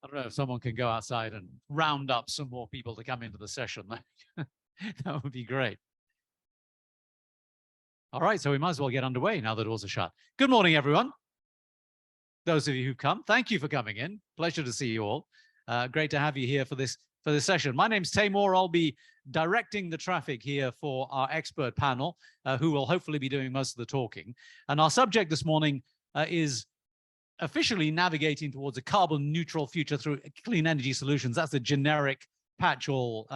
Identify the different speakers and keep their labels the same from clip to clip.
Speaker 1: I don't know if someone can go outside and round up some more people to come into the session. That would be great. All right, so we might as well get underway now that doors are shut. Good morning, everyone. Those of you who've come, thank you for coming in. Pleasure to see you all. Great to have you here for this session. My name's Taimur. I'll be directing the traffic here for our expert panel, who will hopefully be doing most of the talking. And our subject this morning is officially navigating towards a carbon neutral future through clean energy solutions. That's a generic patch-all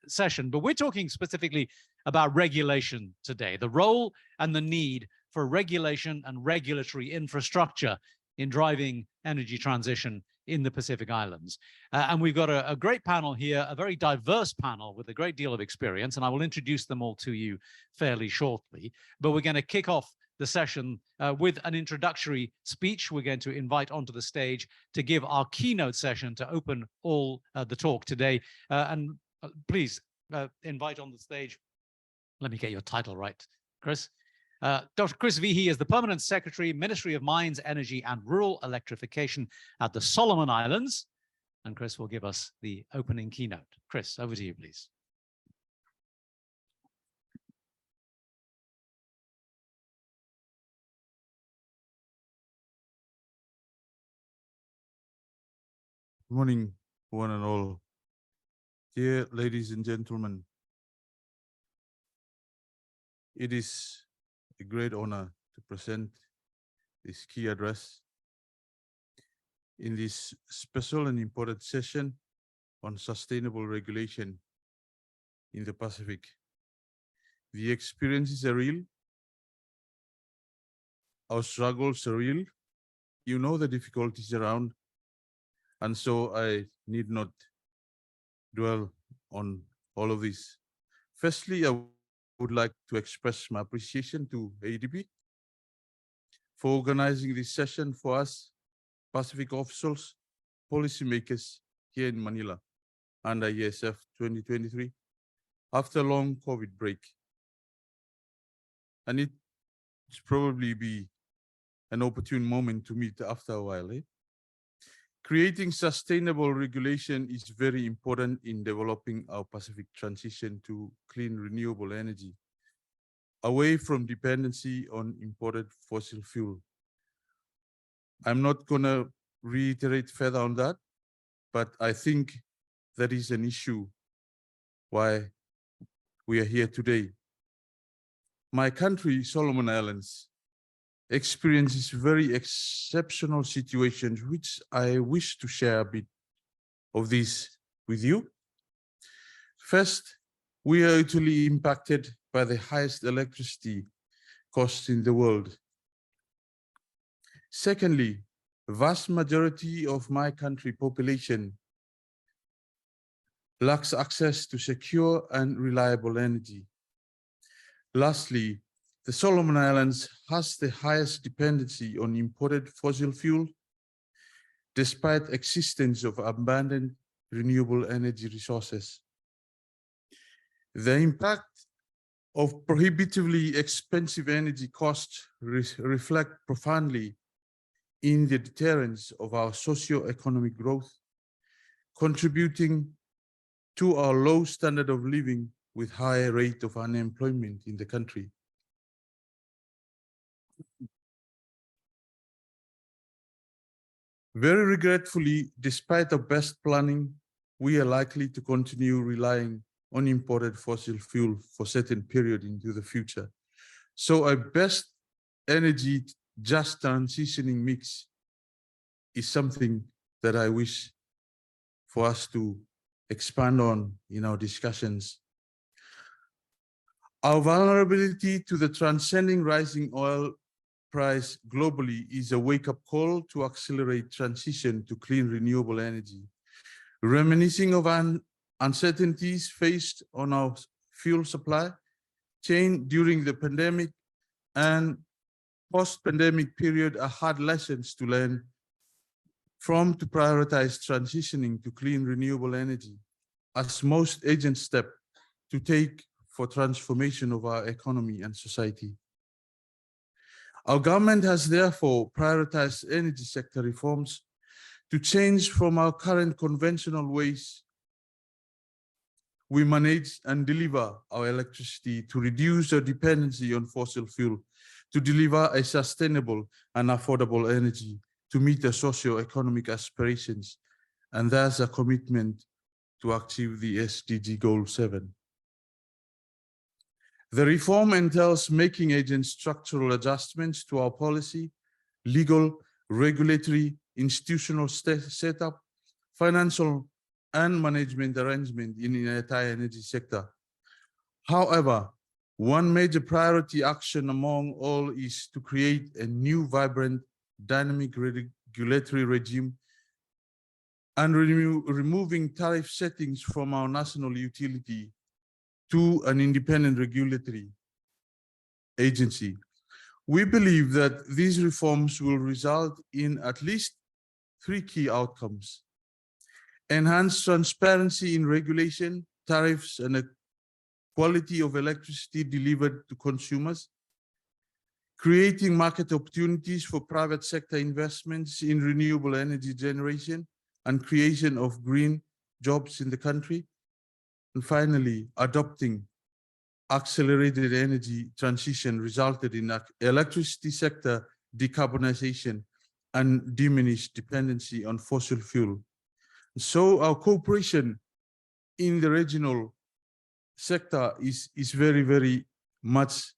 Speaker 1: session, but we're talking specifically about regulation today, the role and the need for regulation and regulatory infrastructure in driving energy transition in the Pacific Islands. And we've got a great panel here, a very diverse panel with a great deal of experience, and I will introduce them all to you fairly shortly. But we're going to kick off the session with an introductory speech. We're going to invite onto the stage to give our keynote session to open all the talk today. And please invite on the stage, let me get your title right, Chris. Dr. Chris Vihi is the Permanent Secretary, Ministry of Mines, Energy and Rural Electrification at the Solomon Islands. And Chris will give us the opening keynote. Chris, over to you, please.
Speaker 2: Good morning, one and all. Dear ladies and gentlemen, it is a great honor to present this key address in this special and important session on sustainable regulation in the Pacific. The experiences are real. Our struggles are real. You know the difficulties around. And so I need not dwell on all of this. Firstly, I would like to express my appreciation to ADB for organizing this session for us, Pacific officials, policymakers here in Manila under ESF 2023, after a long COVID break. And it's probably be an opportune moment to meet after a while. Creating sustainable regulation is very important in developing our Pacific transition to clean renewable energy, away from dependency on imported fossil fuel. I'm not going to reiterate further on that, but I think that is an issue why we are here today. My country, Solomon Islands, experiences very exceptional situations, which I wish to share a bit of this with you. First, we are utterly impacted by the highest electricity costs in the world. Secondly, the vast majority of my country population lacks access to secure and reliable energy. Lastly, the Solomon Islands has the highest dependency on imported fossil fuel, despite existence of abundant renewable energy resources. The impact of prohibitively expensive energy costs reflect profoundly in the deterrence of our socio-economic growth, contributing to our low standard of living with higher rate of unemployment in the country. Very regretfully, despite our best planning, we are likely to continue relying on imported fossil fuel for a certain period into the future. So our best energy just transitioning mix is something that I wish for us to expand on in our discussions. Our vulnerability to the transcending rising oil price globally is a wake-up call to accelerate transition to clean renewable energy. Reminiscing of uncertainties faced on our fuel supply chain during the pandemic and post-pandemic period are hard lessons to learn from to prioritize transitioning to clean renewable energy as most urgent step to take for transformation of our economy and society. Our government has therefore prioritized energy sector reforms to change from our current conventional ways we manage and deliver our electricity, to reduce our dependency on fossil fuel, to deliver a sustainable and affordable energy, to meet the socio-economic aspirations, and thus a commitment to achieve the SDG Goal 7. The reform entails making agent structural adjustments to our policy, legal, regulatory, institutional setup, financial and management arrangement in the entire energy sector. However, one major priority action among all is to create a new, vibrant, dynamic regulatory regime and removing tariff settings from our national utility to an independent regulatory agency. We believe that these reforms will result in at least 3 key outcomes: enhanced transparency in regulation, tariffs, and the quality of electricity delivered to consumers, creating market opportunities for private sector investments in renewable energy generation and creation of green jobs in the country, and finally, adopting accelerated energy transition resulted in electricity sector decarbonization and diminished dependency on fossil fuel. So our cooperation in the regional sector is very, very much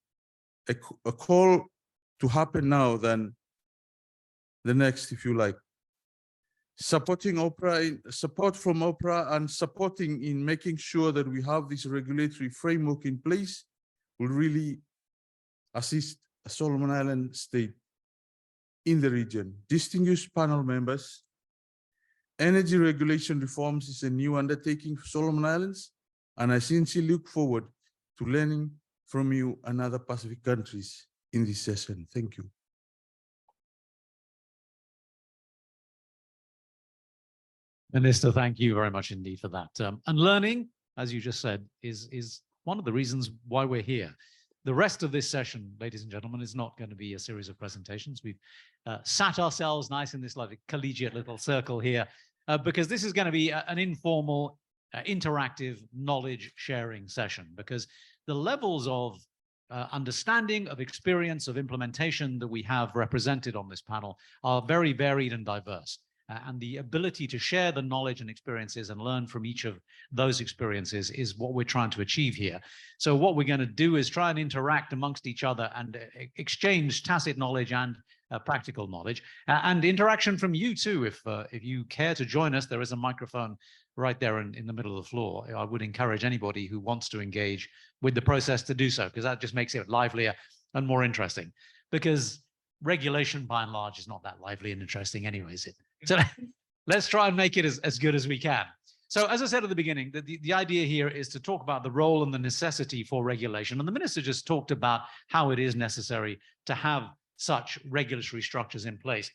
Speaker 2: a call to happen now than the next, if you like. Supporting OPRA, support from OPRA, and supporting in making sure that we have this regulatory framework in place will really assist Solomon Island state in the region. Distinguished panel members, energy regulation reforms is a new undertaking for Solomon Islands, and I sincerely look forward to learning from you and other Pacific countries in this session. Thank you.
Speaker 1: Minister, thank you very much indeed for that. And learning, as you just said, is one of the reasons why we're here. The rest of this session, ladies and gentlemen, is not going to be a series of presentations. We've sat ourselves nice in this like collegiate little circle here, because this is going to be an informal, interactive knowledge sharing session, because the levels of understanding, of experience, of implementation that we have represented on this panel are very varied and diverse. And the ability to share the knowledge and experiences and learn from each of those experiences is what we're trying to achieve here. So what we're going to do is try and interact amongst each other and exchange tacit knowledge and practical knowledge, and interaction from you too. If you care to join us, there is a microphone right there in the middle of the floor. I would encourage anybody who wants to engage with the process to do so, because that just makes it livelier and more interesting. Because regulation, by and large, is not that lively and interesting anyway, is it? So let's try and make it as good as we can. So as I said at the beginning, the idea here is to talk about the role and the necessity for regulation. And the minister just talked about how it is necessary to have such regulatory structures in place.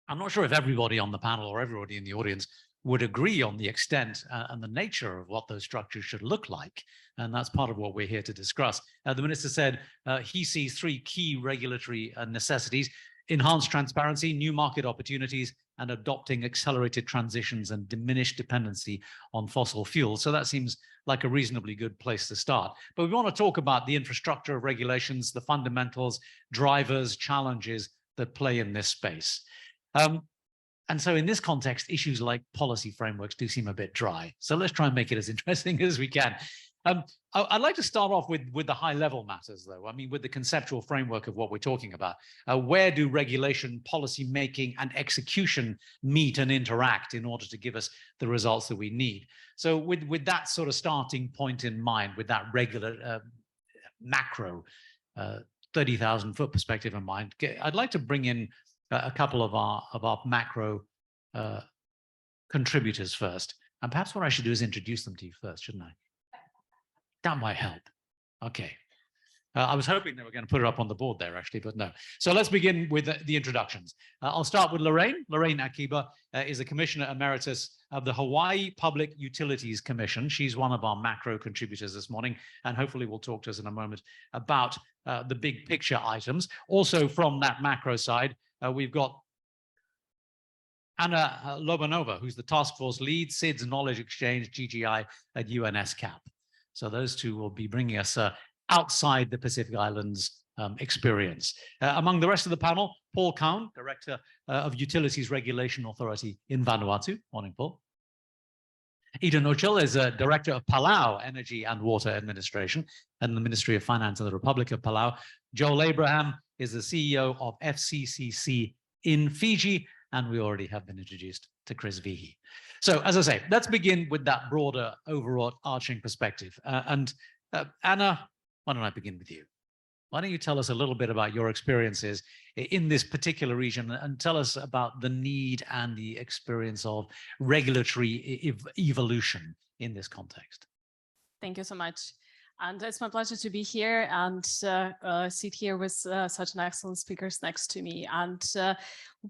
Speaker 1: I'm not sure if everybody on the panel or everybody in the audience would agree on the extent and the nature of what those structures should look like. And that's part of what we're here to discuss. The minister said he sees 3 key regulatory necessities: enhanced transparency, new market opportunities, and adopting accelerated transitions and diminished dependency on fossil fuels. So that seems like a reasonably good place to start. But we want to talk about the infrastructure of regulations, the fundamentals, drivers, challenges that play in this space. And so in this context, issues like policy frameworks do seem a bit dry. So let's try and make it as interesting as we can. I'd like to start off with the high level matters, though. I mean, with the conceptual framework of what we're talking about. Where do regulation, policy making, and execution meet and interact in order to give us the results that we need? So with that sort of starting point in mind, with that regular macro 30,000 foot perspective in mind, I'd like to bring in a couple of our macro contributors first. And perhaps what I should do is introduce them to you first, shouldn't I? That might help. Okay. I was hoping they were going to put it up on the board there, actually, but no. So let's begin with the introductions. I'll start with Lorraine. Lorraine Akiba is a Commissioner Emeritus of the Hawaii Public Utilities Commission. She's one of our macro contributors this morning, and hopefully will talk to us in a moment about the big picture items. Also from that macro side, we've got Anna Lobanova, who's the task force lead, SIDS Knowledge Exchange, GGI at UNSCAP. So those two will be bringing us outside the Pacific Islands experience. Among the rest of the panel, Paul Cowan, Director of Utilities Regulation Authority in Vanuatu. Morning, Paul. Eden Uchel is a Director of Palau Energy and Water Administration and the Ministry of Finance of the Republic of Palau. Joel Abraham is the CEO of FCCC in Fiji, and we already have been introduced to Chris Vihi. So as I say, let's begin with that broader overarching perspective. Anna, why don't I begin with you? Why don't you tell us a little bit about your experiences in this particular region and tell us about the need and the experience of regulatory evolution in this context?
Speaker 3: Thank you so much. And it's my pleasure to be here and sit here with such an excellent speakers next to me. And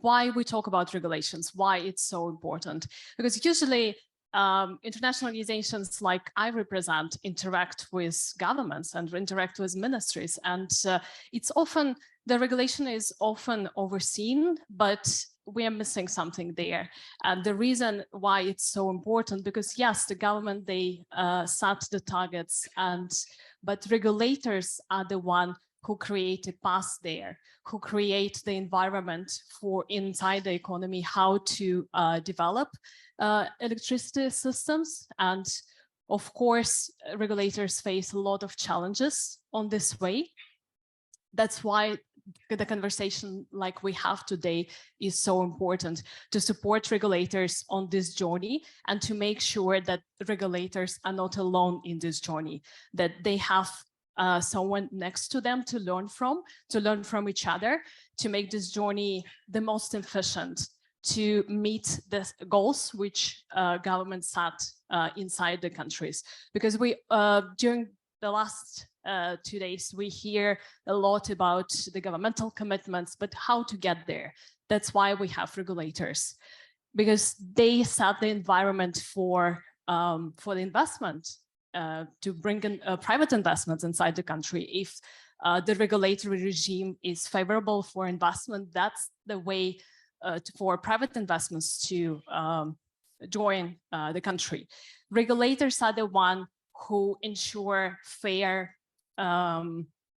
Speaker 3: why we talk about regulations, why it's so important. Because usually international organizations like I represent interact with governments and interact with ministries. And it's often, the regulation is often overseen, but we are missing something there. And the reason why it's so important, because yes, the government, they set the targets, but regulators are the one who create a path there, who create the environment for inside the economy, how to develop electricity systems. And of course, regulators face a lot of challenges on this way. That's why the conversation like we have today is so important, to support regulators on this journey and to make sure that regulators are not alone in this journey, that they have someone next to them to learn from each other, to make this journey the most efficient, to meet the goals which governments set inside the countries. Because we, during the last 2 days, we hear a lot about the governmental commitments, but how to get there. That's why we have regulators, because they set the environment for the investment, to bring in private investments inside the country. If the regulatory regime is favorable for investment, that's the way for private investments to join the country. Regulators are the one who ensure fair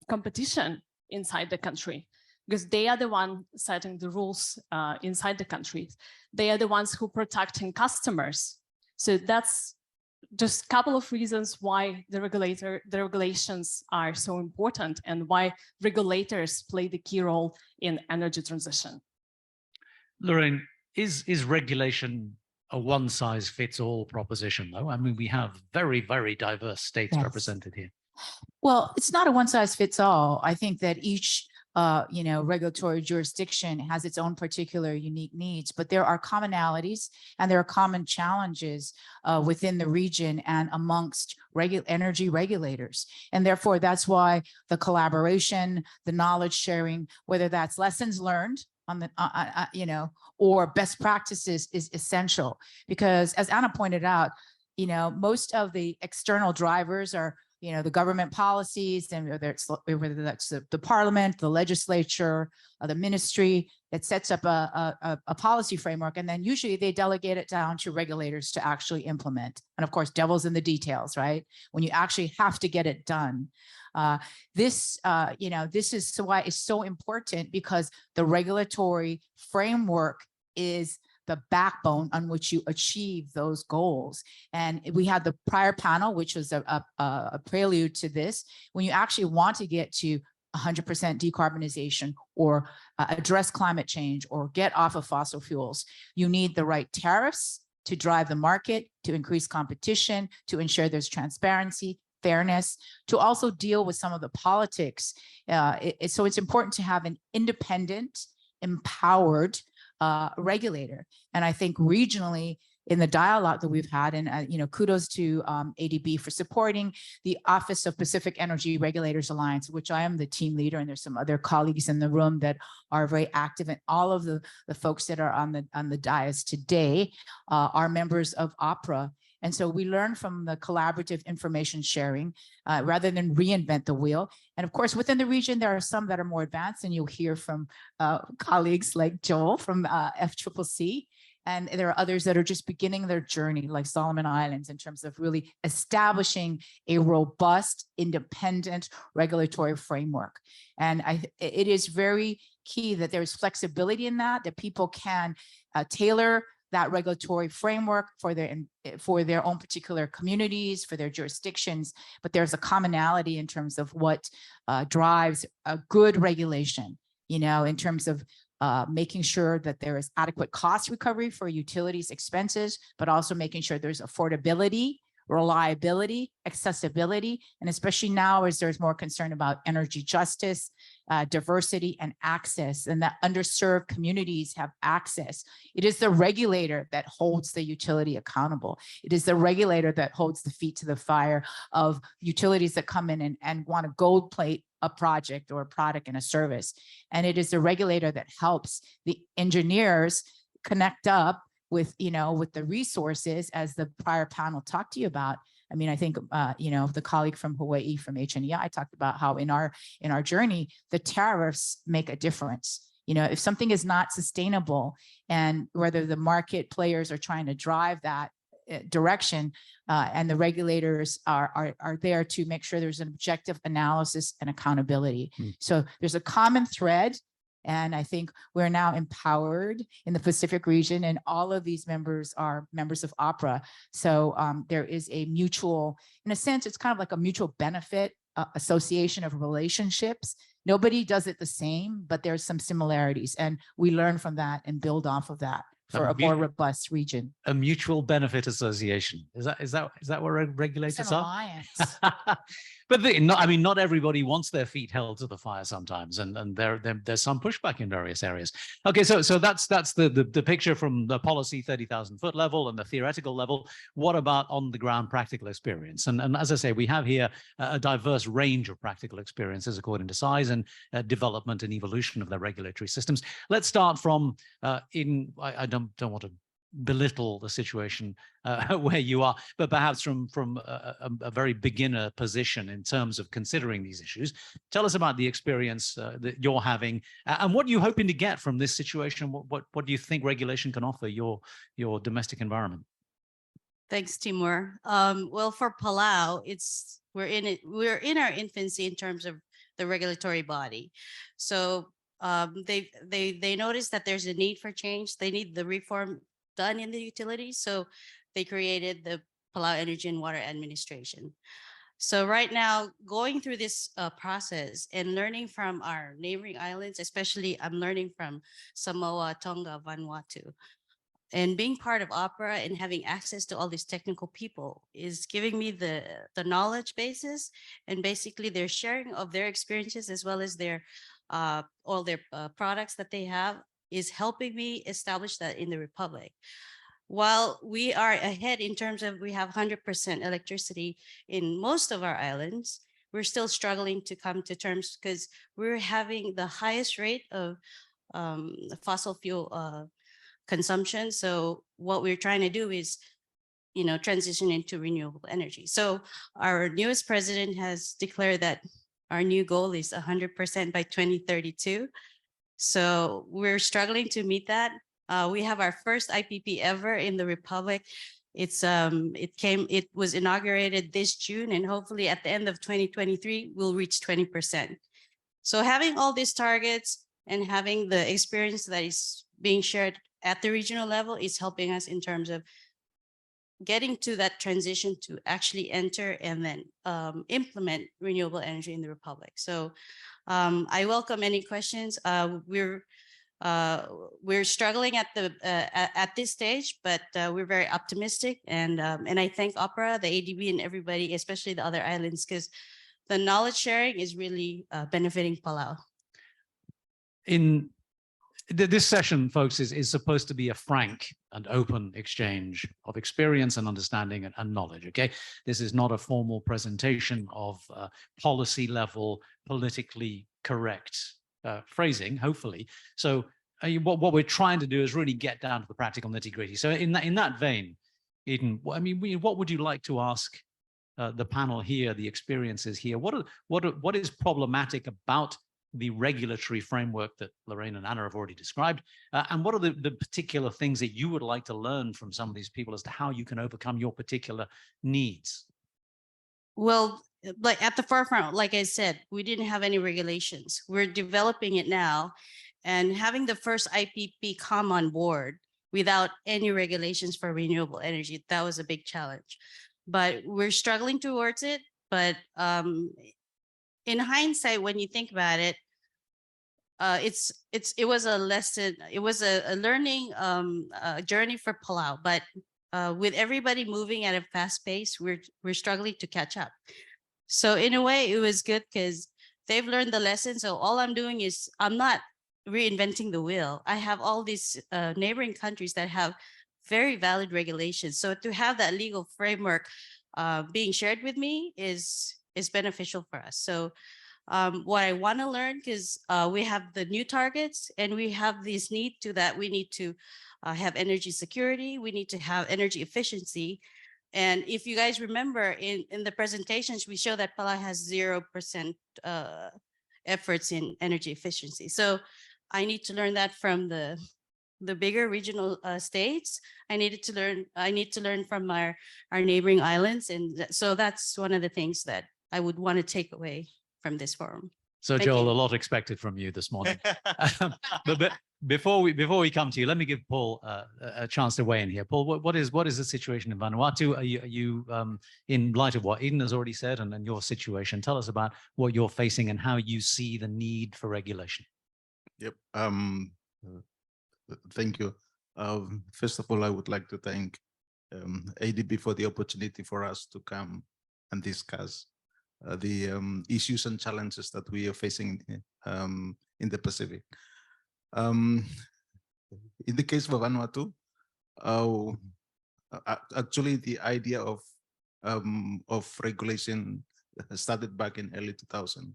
Speaker 3: competition inside the country, because they are the one setting the rules inside the country. They are the ones who protecting customers. So that's just a couple of reasons why the regulations are so important and why regulators play the key role in energy transition.
Speaker 1: Lorraine, is regulation a one-size-fits-all proposition, though? I mean, we have very, very diverse states represented here.
Speaker 4: Well, it's not a one-size-fits-all. I think that each regulatory jurisdiction has its own particular unique needs, but there are commonalities and there are common challenges within the region and amongst energy regulators. And therefore, that's why the collaboration, the knowledge sharing, whether that's lessons learned on the, or best practices is essential. Because as Anna pointed out, most of the external drivers are the government policies, and whether that's the parliament, the legislature, the ministry that sets up a policy framework, and then usually they delegate it down to regulators to actually implement. And of course, devil's in the details, right? When you actually have to get it done. This is why it's so important, because the regulatory framework is the backbone on which you achieve those goals. And we had the prior panel, which was a prelude to this. When you actually want to get to 100% decarbonization or address climate change or get off of fossil fuels, you need the right tariffs to drive the market, to increase competition, to ensure there's transparency, fairness, to also deal with some of the politics. So it's important to have an independent, empowered regulator. And I think regionally, in the dialogue that we've had, and kudos to ADB for supporting the Office of Pacific Energy Regulators Alliance, which I am the team leader, and there's some other colleagues in the room that are very active, and all of the folks that are on the dais today are members of OPRA. And so we learn from the collaborative information sharing rather than reinvent the wheel. And of course, within the region, there are some that are more advanced, and you'll hear from colleagues like Joel from FCCC. And there are others that are just beginning their journey, like Solomon Islands, in terms of really establishing a robust, independent regulatory framework. And it is very key that there's flexibility in that people can tailor that regulatory framework for their own particular communities, for their jurisdictions, but there's a commonality in terms of what drives a good regulation, you know, in terms of making sure that there is adequate cost recovery for utilities expenses, but also making sure there's affordability, reliability, accessibility, and especially now as there's more concern about energy justice, diversity, and access, and that underserved communities have access. It is the regulator that holds the utility accountable. It is the regulator that holds the feet to the fire of utilities that come in and want to gold plate a project or a product and a service. And it is the regulator that helps the engineers connect up with, you know, with the resources, as the prior panel talked to you about. I mean, I think, you know, the colleague from Hawaii from HNEI talked about how in our journey, the tariffs make a difference. You know, if something is not sustainable, and whether the market players are trying to drive that direction, and the regulators are there to make sure there's an objective analysis and accountability. So there's a common thread. And I think we're now empowered in the Pacific region, and all of these members are members of APRA. So there is a mutual, in a sense, it's kind of like a mutual benefit association of relationships. Nobody does it the same, but there's some similarities, and we learn from that and build off of that for a more robust region.
Speaker 1: A mutual benefit association. Is that what regulators
Speaker 4: It's an
Speaker 1: are?
Speaker 4: alliance.
Speaker 1: But I mean, not everybody wants their feet held to the fire sometimes, and there's some pushback in various areas. Okay, so that's the picture from the policy 30,000 foot level and the theoretical level. What about on the ground practical experience? And as I say, we have here a diverse range of practical experiences according to size and development and evolution of their regulatory systems. Let's start from I don't want to belittle the situation where you are, but perhaps from a very beginner position in terms of considering these issues. Tell us about the experience that you're having, and what you're hoping to get from this situation. What do you think regulation can offer your domestic environment?
Speaker 5: Thanks, Timur. Well, for Palau, we're in our infancy in terms of the regulatory body. So they noticed that there's a need for change. They need the reform done in the utilities. So they created the Palau Energy and Water Administration. So right now, going through this process and learning from our neighboring islands, especially I'm learning from Samoa, Tonga, Vanuatu, and being part of APRA and having access to all these technical people is giving me the knowledge basis, and basically their sharing of their experiences as well as their all their products that they have is helping me establish that in the Republic. While we are ahead in terms of we have 100% electricity in most of our islands, we're still struggling to come to terms because we're having the highest rate of fossil fuel consumption. So what we're trying to do is, you know, transition into renewable energy. So our newest president has declared that our new goal is 100% by 2032. So we're struggling to meet that. We have our first IPP ever in the Republic. It was inaugurated this June, and hopefully at the end of 2023, we'll reach 20%. So having all these targets and having the experience that is being shared at the regional level is helping us in terms of getting to that transition to actually enter and then implement renewable energy in the Republic. So I welcome any questions. We're struggling at this stage, but we're very optimistic, and I thank APRA, the ADB, and everybody, especially the other islands, because the knowledge sharing is really benefiting Palau.
Speaker 1: In this session, folks, is supposed to be a frank and open exchange of experience and understanding and knowledge. Okay, this is not a formal presentation of policy level, politically correct phrasing, hopefully. So what we're trying to do is really get down to the practical nitty-gritty. So in that vein, Eden, I mean, what would you like to ask the panel here, the experiences here? What is problematic about the regulatory framework that Lorraine and Anna have already described? And what are the particular things that you would like to learn from some of these people as to how you can overcome your particular needs?
Speaker 5: Well, like at the forefront, like I said, we didn't have any regulations. We're developing it now, and having the first IPP come on board without any regulations for renewable energy, that was a big challenge. But we're struggling towards it. But in hindsight, when you think about it, it was a lesson. It was a learning journey for Palau. But with everybody moving at a fast pace, we're struggling to catch up. So in a way, it was good because they've learned the lesson. So all I'm doing is I'm not reinventing the wheel. I have all these neighboring countries that have very valid regulations. So to have that legal framework being shared with me is beneficial for us. So what I want to learn, because we have the new targets and we have this need to that we need to have energy security, we need to have energy efficiency. And if you guys remember in the presentations, we show that Palau has 0% efforts in energy efficiency. So I need to learn that from the bigger regional states. I need to learn from our neighboring islands. And so that's one of the things that I would want to take away from this forum.
Speaker 1: So
Speaker 5: Thank
Speaker 1: Joel,
Speaker 5: you.
Speaker 1: a lot expected from you this morning. But before we come to you, let me give Paul a chance to weigh in here. Paul, what is the situation in Vanuatu? Are you in light of what Eden has already said and your situation? Tell us about what you're facing and how you see the need for regulation.
Speaker 6: Yep. Thank you. First of all, I would like to thank ADB for the opportunity for us to come and discuss the issues and challenges that we are facing in the Pacific. In the case of Vanuatu, actually the idea of regulation started back in early 2000.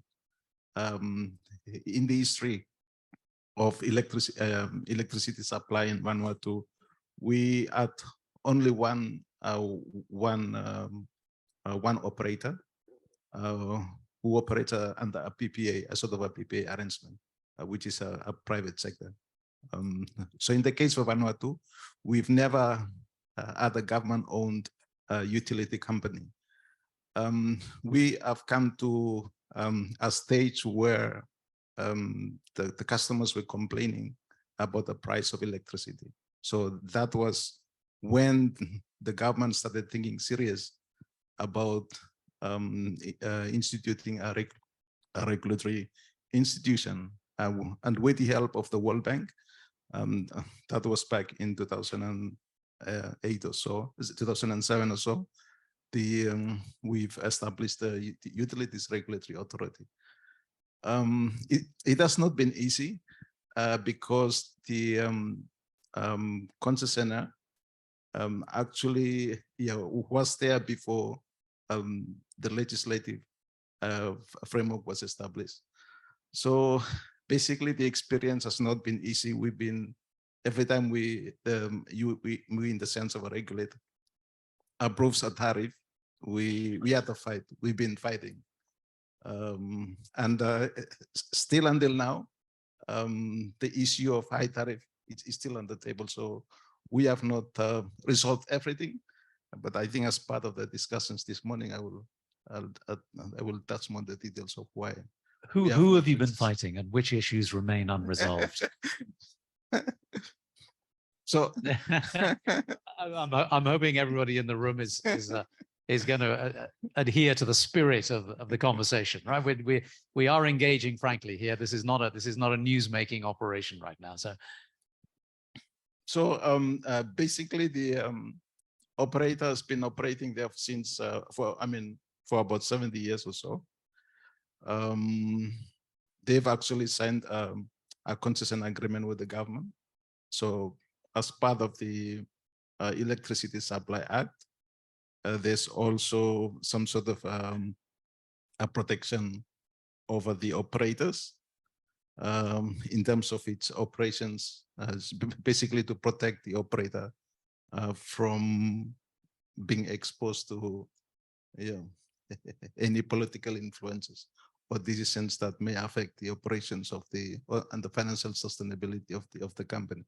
Speaker 6: In the history of electricity supply in Vanuatu, we had only one operator who operates under a PPA, a sort of a PPA arrangement, which is a private sector. So in the case of Vanuatu, we've never had a government-owned utility company. We have come to a stage where the customers were complaining about the price of electricity. So that was when the government started thinking serious about instituting a regulatory institution, and with the help of the World Bank, that was back in 2008 or so, 2007 or so, we've established the Utilities Regulatory Authority. It has not been easy because the concessionaire actually was there before the legislative framework was established. So basically the experience has not been easy. We've been, every time we in the sense of a regulator approves a tariff, we had to fight. We've been fighting. And still until now, the issue of high tariff is still on the table. So we have not resolved everything, but I think as part of the discussions this morning, I will touch on the details of why.
Speaker 1: Who have you been fighting and which issues remain unresolved?
Speaker 6: So
Speaker 1: I'm hoping everybody in the room is going to adhere to the spirit of the conversation, right? We are engaging frankly here. This is not a news-making operation right now.
Speaker 6: So basically the operator has been operating there since for about 70 years or so. They've actually signed a concession agreement with the government. So as part of the Electricity Supply Act, there's also some sort of a protection over the operators in terms of its operations, basically to protect the operator from being exposed to any political influences or decisions that may affect the operations of and the financial sustainability of the company.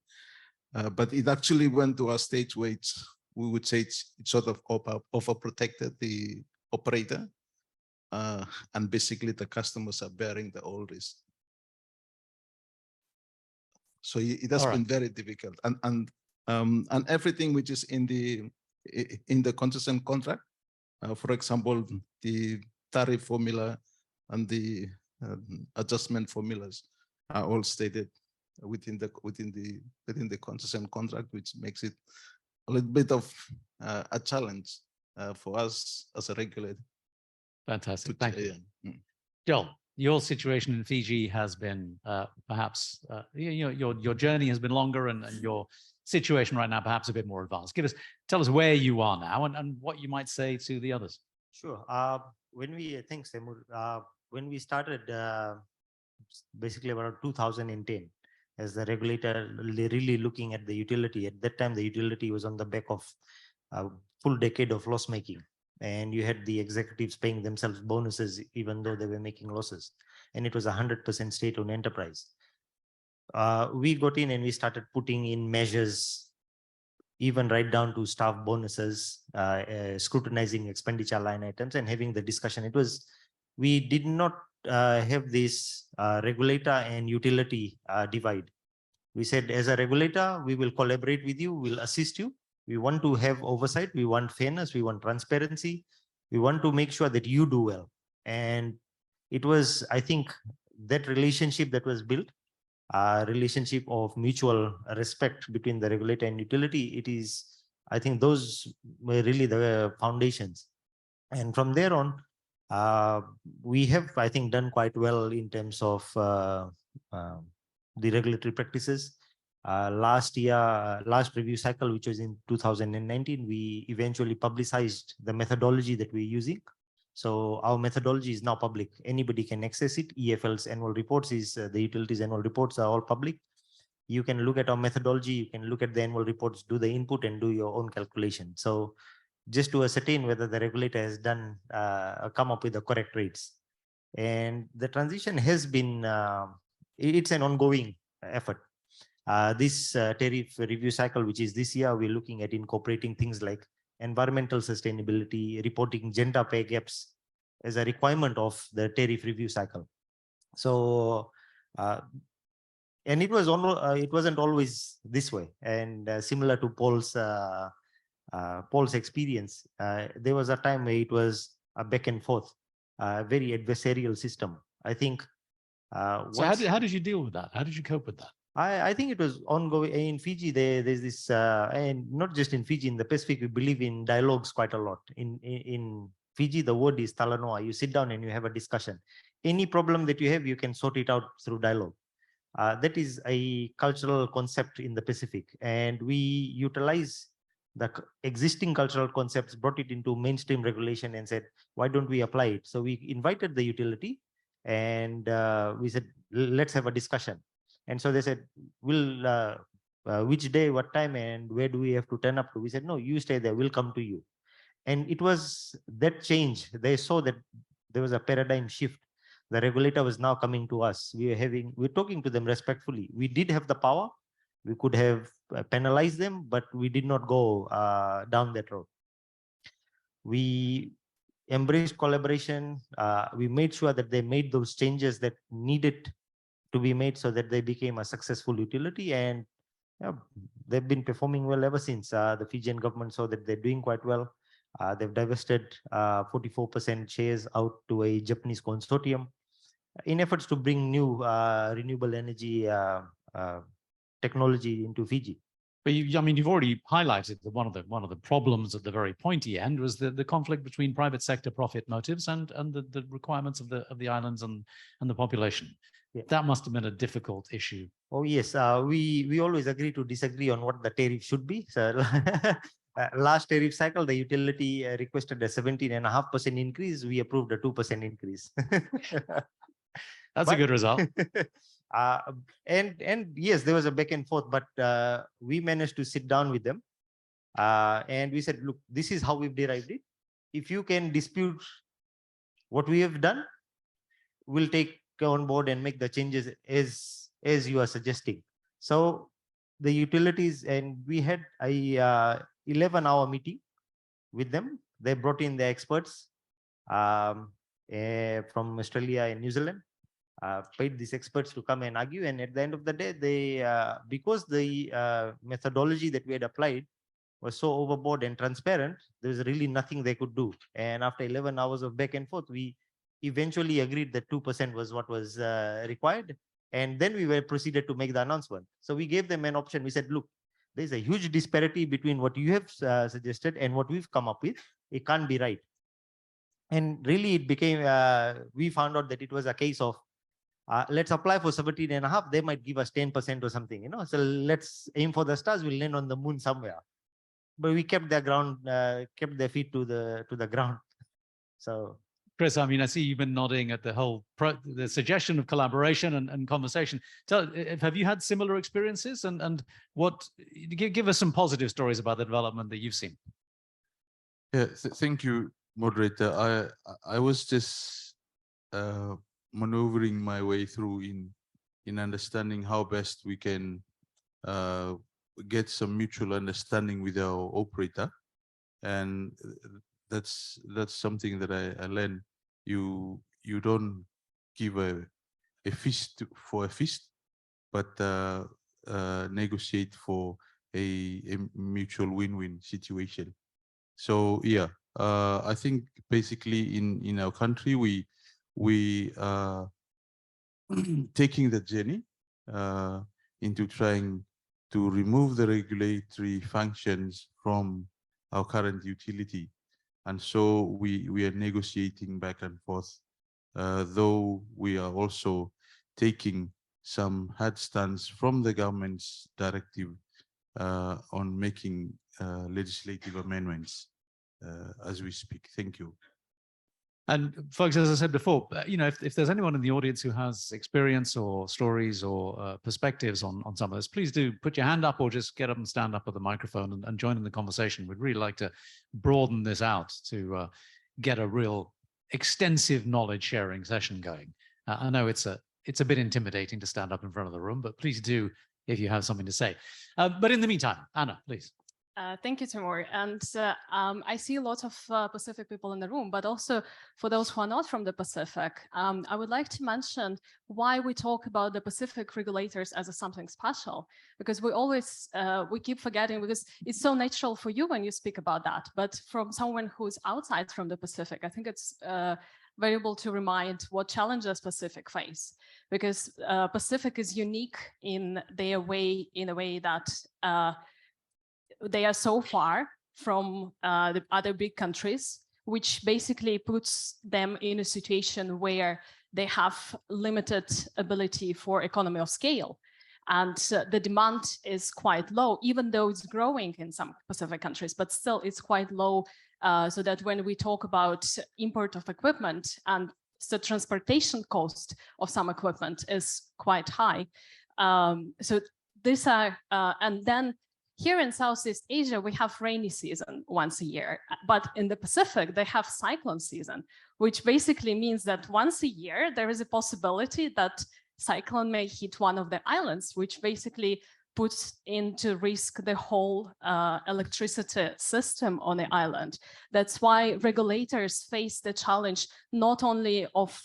Speaker 6: But it actually went to a stage where we would say it sort of overprotected the operator, and basically the customers are bearing the whole risk. So it has
Speaker 1: All right.
Speaker 6: been very difficult, and everything which is in the concession contract, for example, the tariff formula and the adjustment formulas are all stated within the concession contract, which makes it a little bit of a challenge for us as a regulator.
Speaker 1: Fantastic. Thank you.
Speaker 6: Yeah.
Speaker 1: Joel, your situation in Fiji has been perhaps your journey has been longer, and your situation right now perhaps a bit more advanced. Tell us where you are now and what you might say to the others.
Speaker 7: Sure. Thanks, Temur. When we started basically around 2010, as the regulator really looking at the utility, at that time the utility was on the back of a full decade of loss making, and you had the executives paying themselves bonuses even though they were making losses, and it was 100% state-owned enterprise. We got in and we started putting in measures, even right down to staff bonuses, scrutinizing expenditure line items and having the discussion. We did not have this regulator and utility divide. We said, as a regulator, we will collaborate with you, we'll assist you. We want to have oversight, we want fairness, we want transparency. We want to make sure that you do well. And it was, I think, that relationship that was built, a relationship of mutual respect between the regulator and utility. I think those were really the foundations. And from there on, we have, I think, done quite well in terms of the regulatory practices. Last review cycle, which was in 2019, we eventually publicized the methodology that we're using. So our methodology is now public. Anybody can access it. EFL's annual reports the utilities annual reports are all public. You can look at our methodology, you can look at the annual reports, do the input and do your own calculation. So just to ascertain whether the regulator has come up with the correct rates. And the transition has been, it's an ongoing effort. This tariff review cycle, which is this year, we're looking at incorporating things like environmental sustainability, reporting gender pay gaps as a requirement of the tariff review cycle. So, and it wasn't always this way. And similar to Paul's experience, there was a time where it was a back and forth, very adversarial system. I think.
Speaker 1: So how did you deal with that? How did you cope with that?
Speaker 7: I think it was ongoing. In Fiji, there's this, and not just in Fiji, in the Pacific, we believe in dialogues quite a lot. In Fiji, the word is talanoa. You sit down and you have a discussion. Any problem that you have, you can sort it out through dialogue. That is a cultural concept in the Pacific, and we utilize the existing cultural concepts, brought it into mainstream regulation and said, why don't we apply it? So we invited the utility and we said, let's have a discussion. And so they said, which day, what time, and where do we have to turn up to? We said, no, you stay there, we'll come to you. And it was that change. They saw that there was a paradigm shift. The regulator was now coming to us. We're talking to them respectfully. We did have the power. We could have penalized them, but we did not go down that road. We embraced collaboration. We made sure that they made those changes that needed to be made so that they became a successful utility, and they've been performing well ever since. The Fijian government saw that they're doing quite well. They've divested 44% shares out to a Japanese consortium in efforts to bring new renewable energy technology into Fiji.
Speaker 1: But you've already highlighted that one of the problems at the very pointy end was the conflict between private sector profit motives and the requirements of the islands and the population.
Speaker 7: Yeah.
Speaker 1: That must have been a difficult issue.
Speaker 7: Oh yes, we always agree to disagree on what the tariff should be. So last tariff cycle, the utility requested a 17.5% increase. We approved a 2% increase.
Speaker 1: That's a good result.
Speaker 7: And yes, there was a back and forth, but we managed to sit down with them, and we said, look, this is how we've derived it. If you can dispute what we have done, we'll take on board and make the changes as you are suggesting. So the utilities, and we had a 11-hour meeting with them. They brought in the experts from Australia and New Zealand, paid these experts to come and argue. And at the end of the day, they because the methodology that we had applied was so overboard and transparent, there was really nothing they could do. And after 11 hours of back and forth, we eventually agreed that 2% was what was required. And then we were proceeded to make the announcement. So we gave them an option. We said, look, there's a huge disparity between what you have suggested and what we've come up with. It can't be right. And really it became, we found out that it was a case of, let's apply for 17.5. They might give us 10% or something, you know. So let's aim for the stars. We'll land on the moon somewhere. But we kept their ground, kept their feet to the ground. So,
Speaker 1: Chris, I mean, I see you've been nodding at the whole the suggestion of collaboration and conversation. Have you had similar experiences? And what give us some positive stories about the development that you've seen?
Speaker 2: Yeah, thank you, moderator. I was just maneuvering my way through in understanding how best we can get some mutual understanding with our operator, and that's something that I learned. You don't give a feast for a feast, but negotiate for a mutual win-win situation. So yeah, I think basically in our country we are taking the journey into trying to remove the regulatory functions from our current utility. And so we are negotiating back and forth, though we are also taking some hard stance from the government's directive on making legislative amendments as we speak. Thank you.
Speaker 1: And folks, as I said before, you know, if there's anyone in the audience who has experience or stories or perspectives on some of this, please do put your hand up or just get up and stand up at the microphone and join in the conversation. We'd really like to broaden this out to get a real extensive knowledge sharing session going. I know it's a bit intimidating to stand up in front of the room, but please do if you have something to say. But in the meantime, Anna, please.
Speaker 3: Thank you, Timur. And I see a lot of Pacific people in the room, but also for those who are not from the Pacific, I would like to mention why we talk about the Pacific regulators as something special, because we always, we keep forgetting, because it's so natural for you when you speak about that, but from someone who's outside from the Pacific, I think it's valuable to remind what challenges Pacific face, because Pacific is unique in their way, in a way that they are so far from the other big countries, which basically puts them in a situation where they have limited ability for economy of scale. And the demand is quite low, even though it's growing in some Pacific countries, but still it's quite low. So that when we talk about import of equipment, and the transportation cost of some equipment is quite high. So these are, and then here in Southeast Asia, we have rainy season once a year, but in the Pacific, they have cyclone season, which basically means that once a year, there is a possibility that cyclone may hit one of the islands, which basically puts into risk the whole electricity system on the island. That's why regulators face the challenge not only of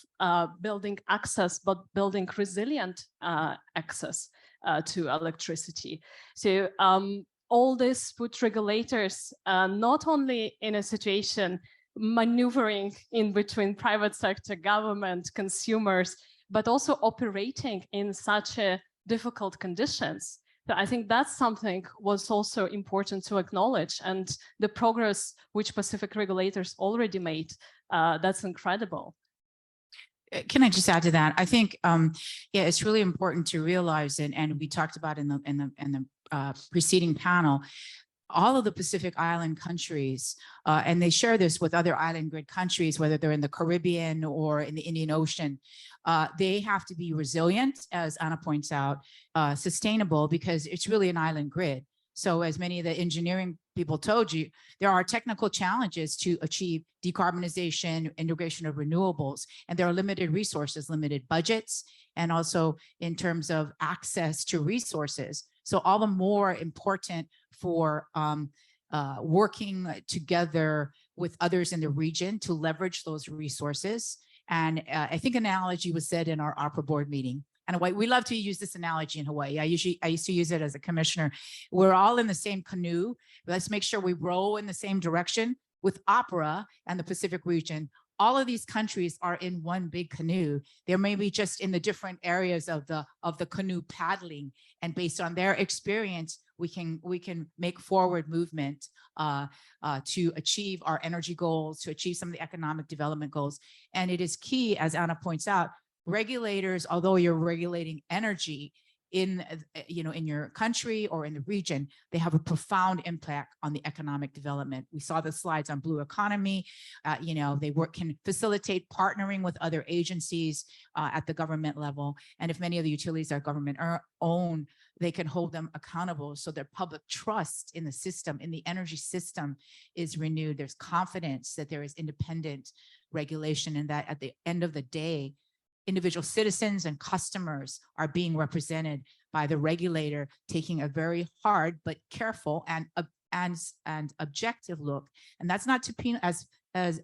Speaker 3: building access, but building resilient access to electricity. So all this put regulators not only in a situation maneuvering in between private sector, government, consumers, but also operating in such difficult conditions. So I think that's something was also important to acknowledge, and the progress which Pacific regulators already made, that's incredible.
Speaker 4: Can I just add to that? I think, yeah, it's really important to realize, and we talked about in the preceding panel, all of the Pacific Island countries, and they share this with other island grid countries, whether they're in the Caribbean or in the Indian Ocean, they have to be resilient, as Anna points out, sustainable, because it's really an island grid. So as many of the engineering people told you, there are technical challenges to achieve decarbonization, integration of renewables, and there are limited resources, limited budgets, and also in terms of access to resources. So all the more important for working together with others in the region to leverage those resources. And I think an analogy was said in our opera board meeting. And we love to use this analogy in Hawaii. I used to use it as a commissioner. We're all in the same canoe. Let's make sure we row in the same direction. With opera and the Pacific region, all of these countries are in one big canoe. They're maybe just in the different areas of the canoe paddling. And based on their experience, we can make forward movement to achieve our energy goals, to achieve some of the economic development goals. And it is key, as Anna points out, regulators, although you're regulating energy in your country or in the region, they have a profound impact on the economic development. We saw the slides on blue economy. They can facilitate partnering with other agencies at the government level. And if many of the utilities are government owned, they can hold them accountable so their public trust in the system, in the energy system, is renewed. There's confidence that there is independent regulation and that at the end of the day, individual citizens and customers are being represented by the regulator, taking a very hard but careful and objective look. And that's not to penalize, as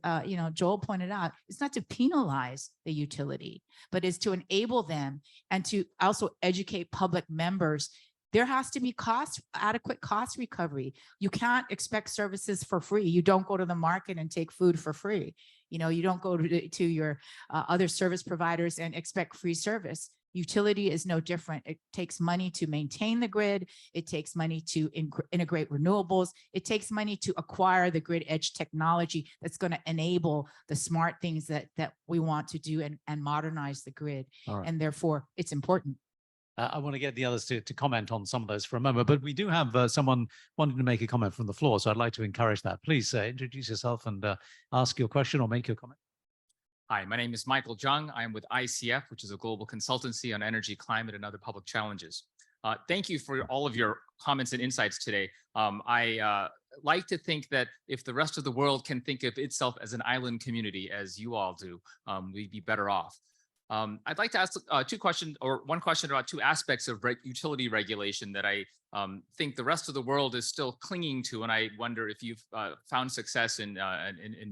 Speaker 4: Joel pointed out, it's not to penalize the utility, but is to enable them and to also educate public members. There has to be adequate cost recovery. You can't expect services for free. You don't go to the market and take food for free. You don't go to your other service providers and expect free service. Utility is no different. It takes money to maintain the grid. It takes money to integrate renewables. It takes money to acquire the grid edge technology that's going to enable the smart things that we want to do and modernize the grid.
Speaker 1: Right.
Speaker 4: And therefore, it's important.
Speaker 1: I want to get the others to comment on some of those for a moment, but we do have someone wanting to make a comment from the floor, so I'd like to encourage that. Please introduce yourself and ask your question or make your comment.
Speaker 8: Hi, my name is Michael Jung. I am with ICF, which is a global consultancy on energy, climate, and other public challenges. Thank you for all of your comments and insights today. I like to think that if the rest of the world can think of itself as an island community, as you all do, we'd be better off. I'd like to ask one question about two aspects of utility regulation that I think the rest of the world is still clinging to, and I wonder if you've found success in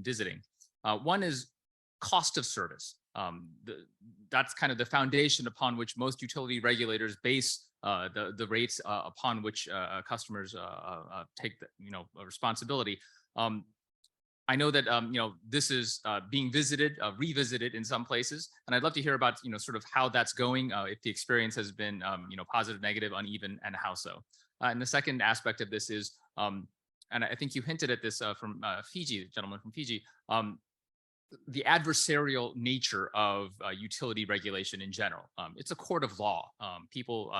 Speaker 8: visiting. One is cost of service. That's kind of the foundation upon which most utility regulators base the rates upon which customers take the responsibility. I know that this is being revisited in some places, and I'd love to hear about sort of how that's going, if the experience has been positive, negative, uneven, and how so. And the second aspect of this is, and I think you hinted at this from Fiji, the gentleman from Fiji, the adversarial nature of utility regulation in general. It's a court of law. People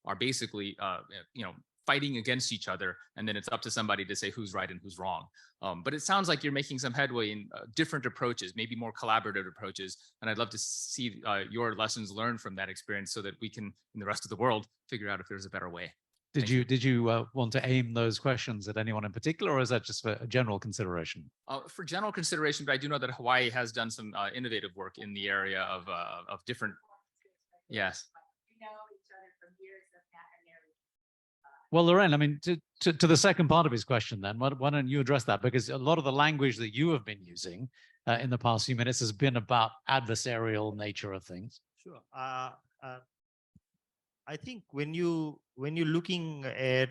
Speaker 8: are basically fighting against each other, and then it's up to somebody to say who's right and who's wrong. But it sounds like you're making some headway in different approaches, maybe more collaborative approaches. And I'd love to see your lessons learned from that experience so that we can, in the rest of the world, figure out if there's a better way.
Speaker 1: Did you want to aim those questions at anyone in particular, or is that just for a general consideration?
Speaker 8: For general consideration, but I do know that Hawaii has done some innovative work in the area of different. Yes.
Speaker 1: Well, Loren, I mean, to the second part of his question, then, why don't you address that? Because a lot of the language that you have been using in the past few minutes has been about adversarial nature of things.
Speaker 7: Sure. I think when you're looking at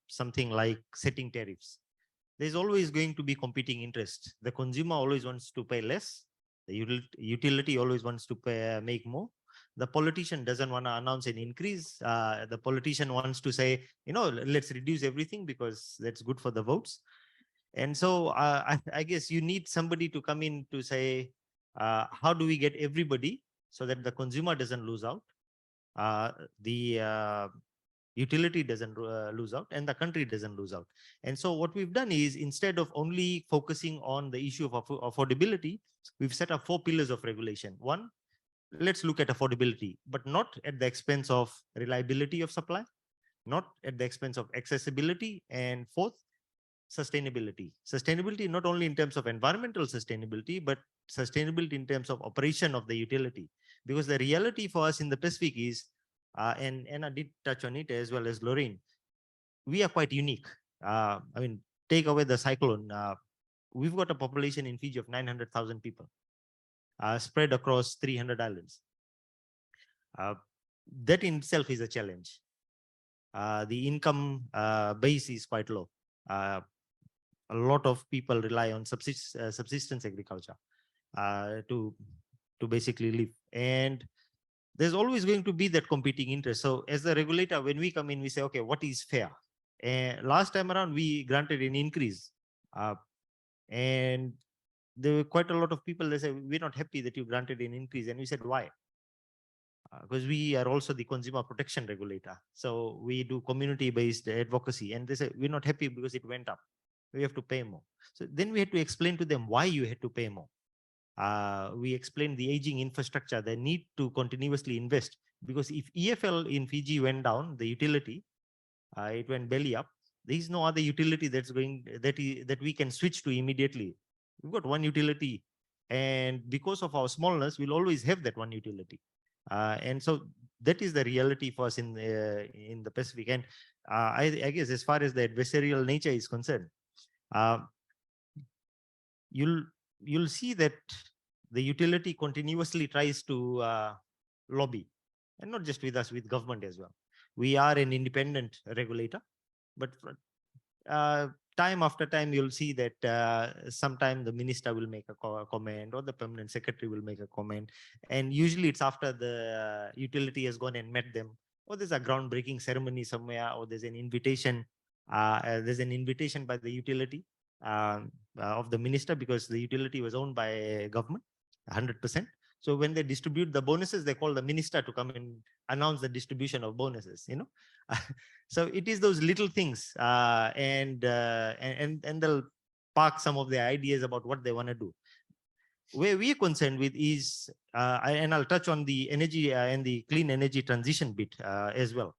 Speaker 7: something like setting tariffs, there's always going to be competing interests. The consumer always wants to pay less. The utility always wants to make more. The politician doesn't want to announce an increase. The politician wants to say, let's reduce everything because that's good for the votes. And so I guess you need somebody to come in to say, how do we get everybody so that the consumer doesn't lose out, the utility doesn't lose out, and the country doesn't lose out. And so what we've done is, instead of only focusing on the issue of affordability, we've set up 4 pillars of regulation. One, let's look at affordability, but not at the expense of reliability of supply, not at the expense of accessibility. And fourth, sustainability. Sustainability not only in terms of environmental sustainability, but sustainability in terms of operation of the utility. Because the reality for us in the Pacific is, and Anna did touch on it as well as Lorraine, we are quite unique. I mean, take away the cyclone. We've got a population in Fiji of 900,000 people spread across 300 islands. That in itself is a challenge. The income base is quite low. A lot of people rely on subsistence agriculture to basically live. And there's always going to be that competing interest. So as the regulator, when we come in, we say, okay, what is fair? And last time around, we granted an increase. And there were quite a lot of people that said, we're not happy that you granted an increase. And we said, why? Because we are also the consumer protection regulator. So we do community-based advocacy. And they say, we're not happy because it went up. We have to pay more. So then we had to explain to them why you had to pay more. We explained the aging infrastructure, the need to continuously invest. Because if EFL in Fiji went down, the utility, it went belly up. There is no other utility that's going that we can switch to immediately. We've got one utility. And because of our smallness, we'll always have that one utility. And so that is the reality for us in the Pacific. And I guess as far as the adversarial nature is concerned, you'll see that the utility continuously tries to lobby, and not just with us, with government as well. We are an independent regulator, but time after time, you'll see that sometime the minister will make a comment or the permanent secretary will make a comment. And usually it's after the utility has gone and met them, or there's a groundbreaking ceremony somewhere, or there's an invitation. By the utility of the minister, because the utility was owned by government 100%. So when they distribute the bonuses, they call the minister to come and announce the distribution of bonuses, you know. So it is those little things, and they'll park some of their ideas about what they want to do. Where we are concerned with is, and I'll touch on the energy and the clean energy transition bit as well,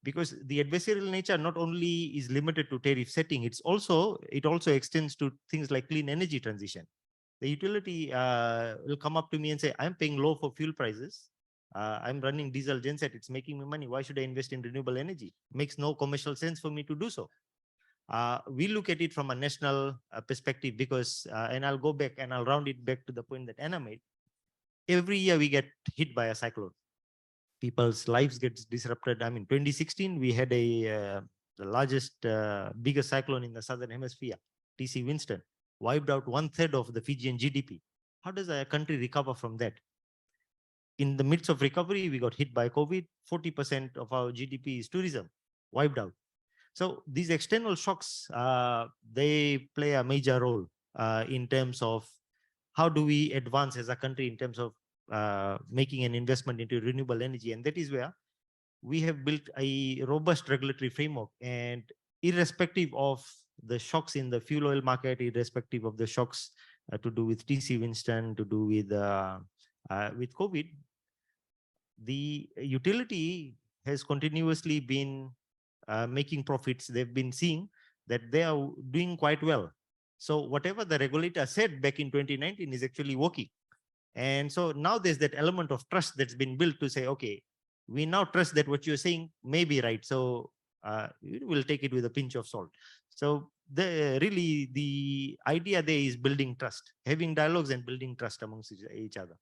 Speaker 7: because the adversarial nature not only is limited to tariff setting, it also extends to things like clean energy transition. The utility will come up to me and say, I'm paying low for fuel prices. I'm running diesel genset. It's making me money. Why should I invest in renewable energy? Makes no commercial sense for me to do so. We look at it from a national perspective because, and I'll go back and I'll round it back to the point that Anna made. Every year we get hit by a cyclone. People's lives get disrupted. I mean, 2016, we had the largest, biggest cyclone in the Southern Hemisphere, TC Winston. Wiped out 1/3 of the Fijian GDP. How does a country recover from that? In the midst of recovery, we got hit by COVID. 40% of our GDP is tourism, wiped out. So these external shocks, they play a major role in terms of how do we advance as a country in terms of making an investment into renewable energy. And that is where we have built a robust regulatory framework. And irrespective of the shocks in the fuel oil market, irrespective of the shocks to do with TC Winston, to do with COVID, the utility has continuously been making profits. They've been seeing that they are doing quite well. So whatever the regulator said back in 2019 is actually working. And so now there's that element of trust that's been built to say, okay, we now trust that what you're saying may be right. So we'll take it with a pinch of salt. So really the idea there is building trust, having dialogues and building trust amongst each other.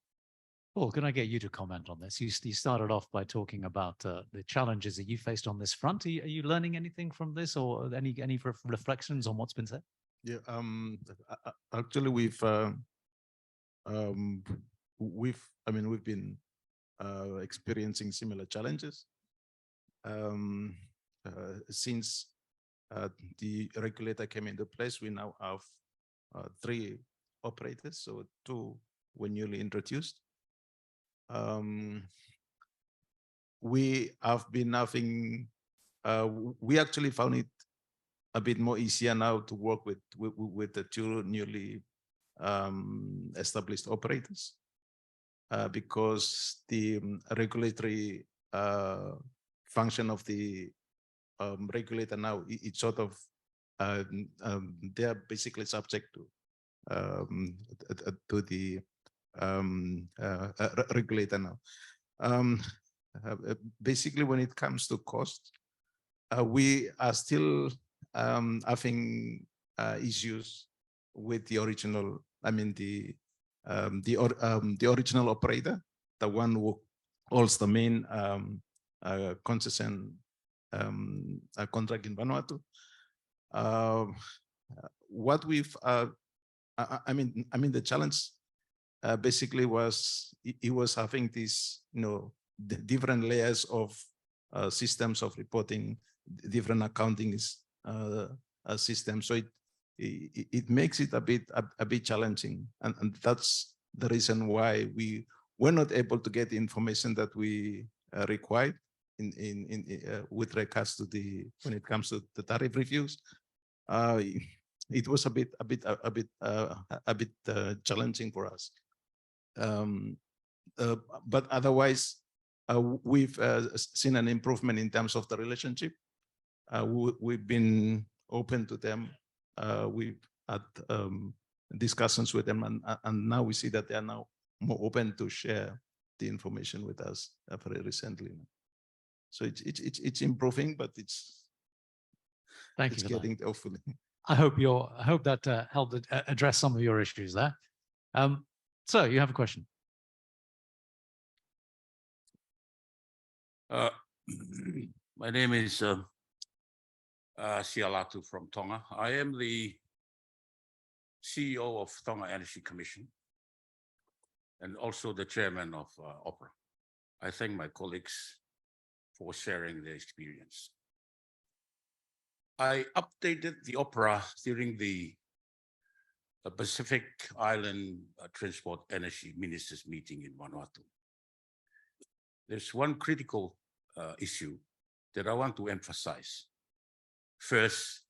Speaker 1: Paul, can I get you to comment on this? You started off by talking about the challenges that you faced on this front. Are you learning anything from this, or any reflections on what's been said?
Speaker 6: Yeah, actually we've been experiencing similar challenges since the regulator came into place. We now have 3 operators, so 2 were newly introduced. We have been having, we actually found it a bit more easier now to work with the 2 newly established operators because the regulatory function of the regulator now, it's sort of they are basically subject to the regulator now. Basically, when it comes to cost, we are still having issues with the original. I mean, the original operator, the one who holds the main concession contract in Vanuatu. What we've, I mean, the challenge basically was he was having these, the different layers of systems of reporting, different accounting systems. So it makes it a bit challenging, and that's the reason why we were not able to get the information that we required with regards to when it comes to the tariff reviews. It was a bit challenging for us. But otherwise, we've seen an improvement in terms of the relationship. We've been open to them. We've had discussions with them, and now we see that they are now more open to share the information with us very recently. So it's improving, but it's
Speaker 1: Thank you for that.
Speaker 6: getting there, hopefully.
Speaker 1: I hope that helped address some of your issues there. So you have a question.
Speaker 9: My name is Sialatu from Tonga. I am the CEO of Tonga Energy Commission and also the chairman of OPRA. I thank my colleagues for sharing their experience. I updated the OPRA during the Pacific Island Transport Energy Ministers meeting in Vanuatu. There's one critical issue that I want to emphasize. First,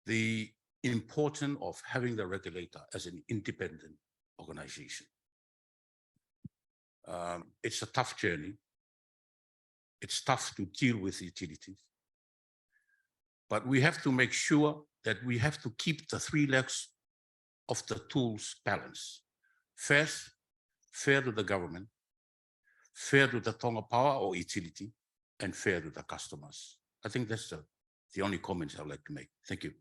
Speaker 9: the importance of having the regulator as an independent organization. It's a tough journey. It's tough to deal with utilities. But we have to make sure that we have to keep the three legs of the tools balanced. First, fair to the government, fair to the Tonga Power or utility, and fair to the customers. I think that's the only comments I'd like to make. Thank you.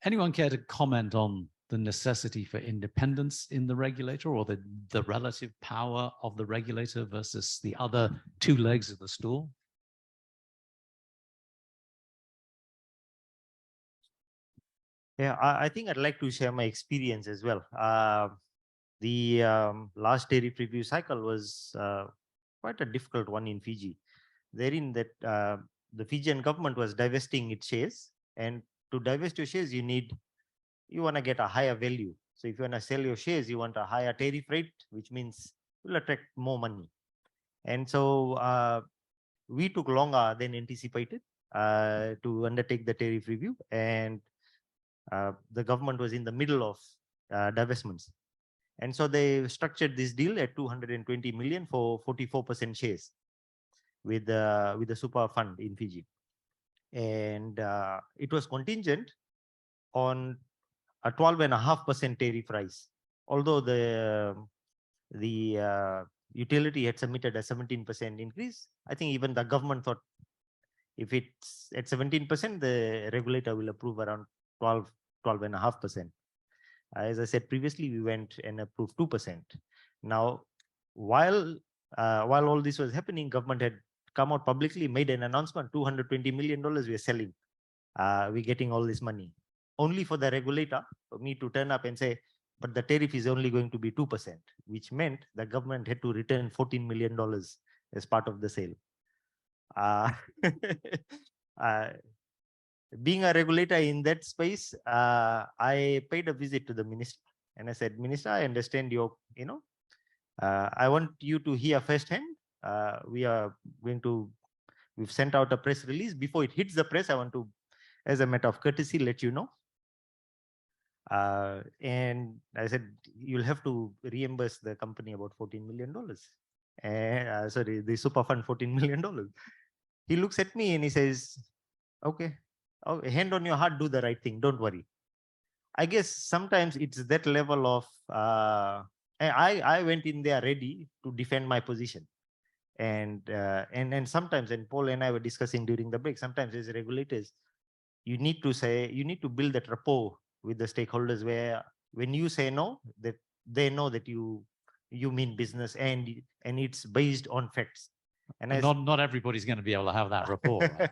Speaker 1: Anyone care to comment on the necessity for independence in the regulator, or the relative power of the regulator versus the other two legs of the stool?
Speaker 7: Yeah, I think I'd like to share my experience as well. The last tariff review cycle was quite a difficult one in Fiji. Therein that the Fijian government was divesting its shares, and to divest your shares, you want to get a higher value. So if you want to sell your shares, you want a higher tariff rate, which means you'll attract more money. And so we took longer than anticipated to undertake the tariff review, and the government was in the middle of divestments. And so they structured this deal at 220 million for 44% shares with the super fund in Fiji. And it was contingent on a 12.5% tariff rise. Although the utility had submitted a 17% increase, I think even the government thought if it's at 17%, the regulator will approve around 12.5%. As I said previously, we went and approved 2%. Now, while all this was happening, government had come out publicly, made an announcement, $220 million we are selling. We're getting all this money. Only for the regulator, for me to turn up and say, but the tariff is only going to be 2%, which meant the government had to return $14 million as part of the sale. Being a regulator in that space, I paid a visit to the minister and I said, Minister, I understand I want you to hear firsthand. We've sent out a press release. Before it hits the press, I want to, as a matter of courtesy, let you know. And I said, you'll have to reimburse the company about $14 million. And sorry, the super fund $14 million. He looks at me and he says, okay, Oh, hand on your heart, do the right thing. Don't worry. I guess sometimes it's that level of I went in there ready to defend my position. And sometimes, and Paul and I were discussing during the break, sometimes as regulators, you need to build that rapport with the stakeholders where when you say no, that they know that you mean business and it's based on facts. And as
Speaker 1: Not everybody's going to be able to have that rapport. Right?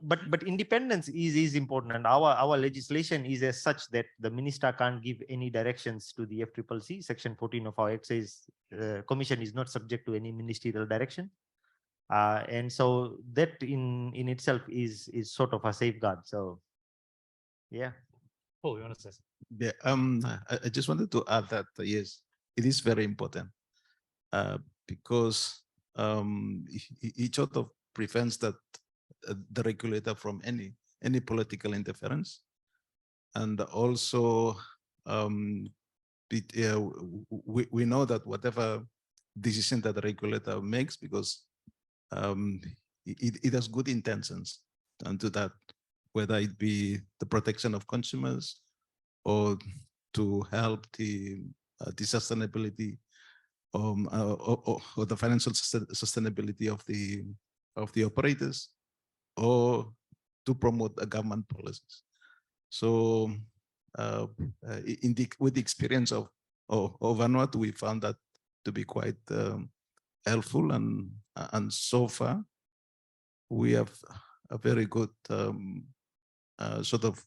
Speaker 7: but independence is important, and our legislation is as such that the minister can't give any directions to the FCCC. Section 14 of our act says commission is not subject to any ministerial direction, and so that in itself is sort of a safeguard. So yeah.
Speaker 1: Paul, you want to say something?
Speaker 6: Yeah, I just wanted to add that yes, it is very important because it sort of prevents that the regulator from any political interference, and also we know that whatever decision that the regulator makes, because it has good intentions and to that, whether it be the protection of consumers or to help the sustainability or the financial sustainability of the operators, or to promote government policies. So with the experience of Vanuatu, we found that to be quite helpful, and so far we have a very good sort of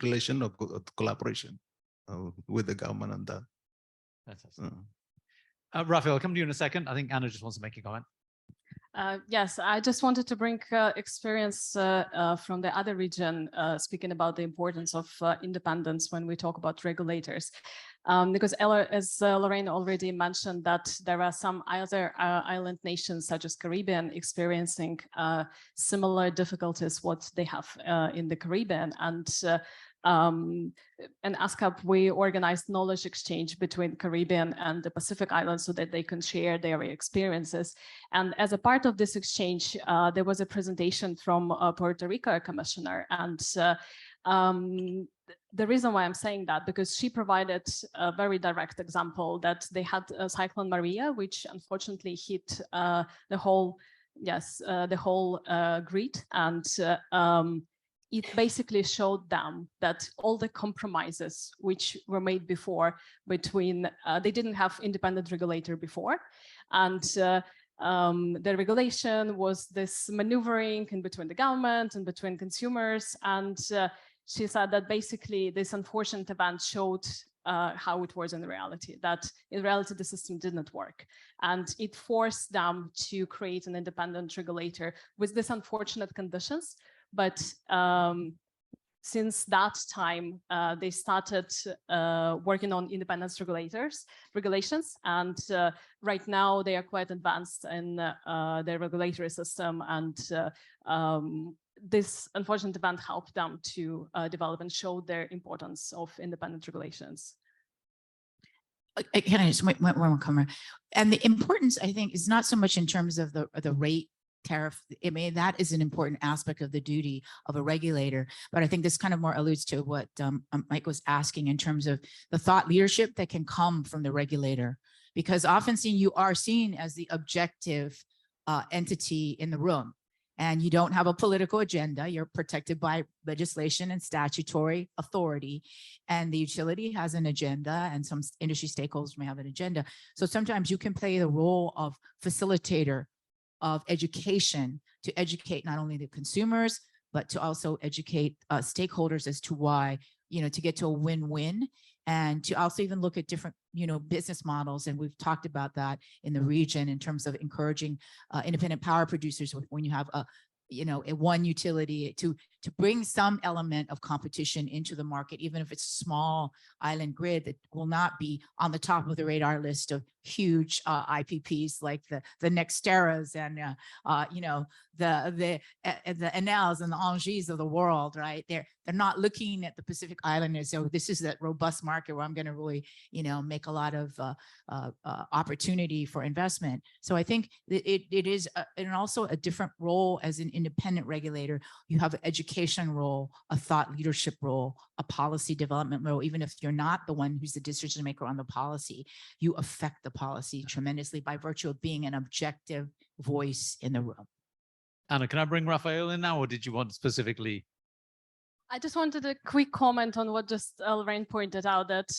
Speaker 6: relation of collaboration with the government on that.
Speaker 1: Fantastic. Raphael, I'll come to you in a second. I think Anna just wants to make a comment.
Speaker 3: Yes, I just wanted to bring experience from the other region, speaking about the importance of independence when we talk about regulators. Because as Lorraine already mentioned, that there are some other island nations such as Caribbean experiencing similar difficulties what they have in the Caribbean. And ASCAP, we organized knowledge exchange between Caribbean and the Pacific Islands so that they can share their experiences. And as a part of this exchange, there was a presentation from Puerto Rico commissioner. And the reason why I'm saying that, because she provided a very direct example that they had Cyclone Maria, which unfortunately hit the whole grid. And it basically showed them that all the compromises which were made before between, they didn't have independent regulator before. And the regulation was this maneuvering in between the government and between consumers. And she said that basically this unfortunate event showed how it was in reality, that in reality the system didn't work. And it forced them to create an independent regulator with these unfortunate conditions. But since that time, they started working on independence regulations. And right now they are quite advanced in their regulatory system. And this unfortunate event helped them to develop and show their importance of independent regulations.
Speaker 4: Can I just wait one more comment? And the importance, I think, is not so much in terms of the rate tariff. I mean, that is an important aspect of the duty of a regulator. But I think this kind of more alludes to what Mike was asking in terms of the thought leadership that can come from the regulator. Because often you are seen as the objective entity in the room. And you don't have a political agenda. You're protected by legislation and statutory authority. And the utility has an agenda, and some industry stakeholders may have an agenda. So sometimes you can play the role of facilitator of education to educate not only the consumers, but to also educate stakeholders as to why, to get to a win-win, and to also even look at different, business models. And we've talked about that in the region in terms of encouraging independent power producers when you have a one utility to to bring some element of competition into the market, even if it's a small island grid that will not be on the top of the radar list of huge IPPs like the Nexteras and you know, the Enels and the Engies of the world, right? They're not looking at the Pacific Islanders. So this is that robust market where I'm going to really, you know, make a lot of opportunity for investment. So I think it is and also a different role as an independent regulator. You have an education role, a thought leadership role, a policy development role. Even if you're not the one who's the decision maker on the policy, you affect the policy tremendously by virtue of being an objective voice in the room.
Speaker 1: Anna, can I bring Raphael in now, or did you want specifically?
Speaker 3: I just wanted a quick comment on what just Lorraine pointed out, that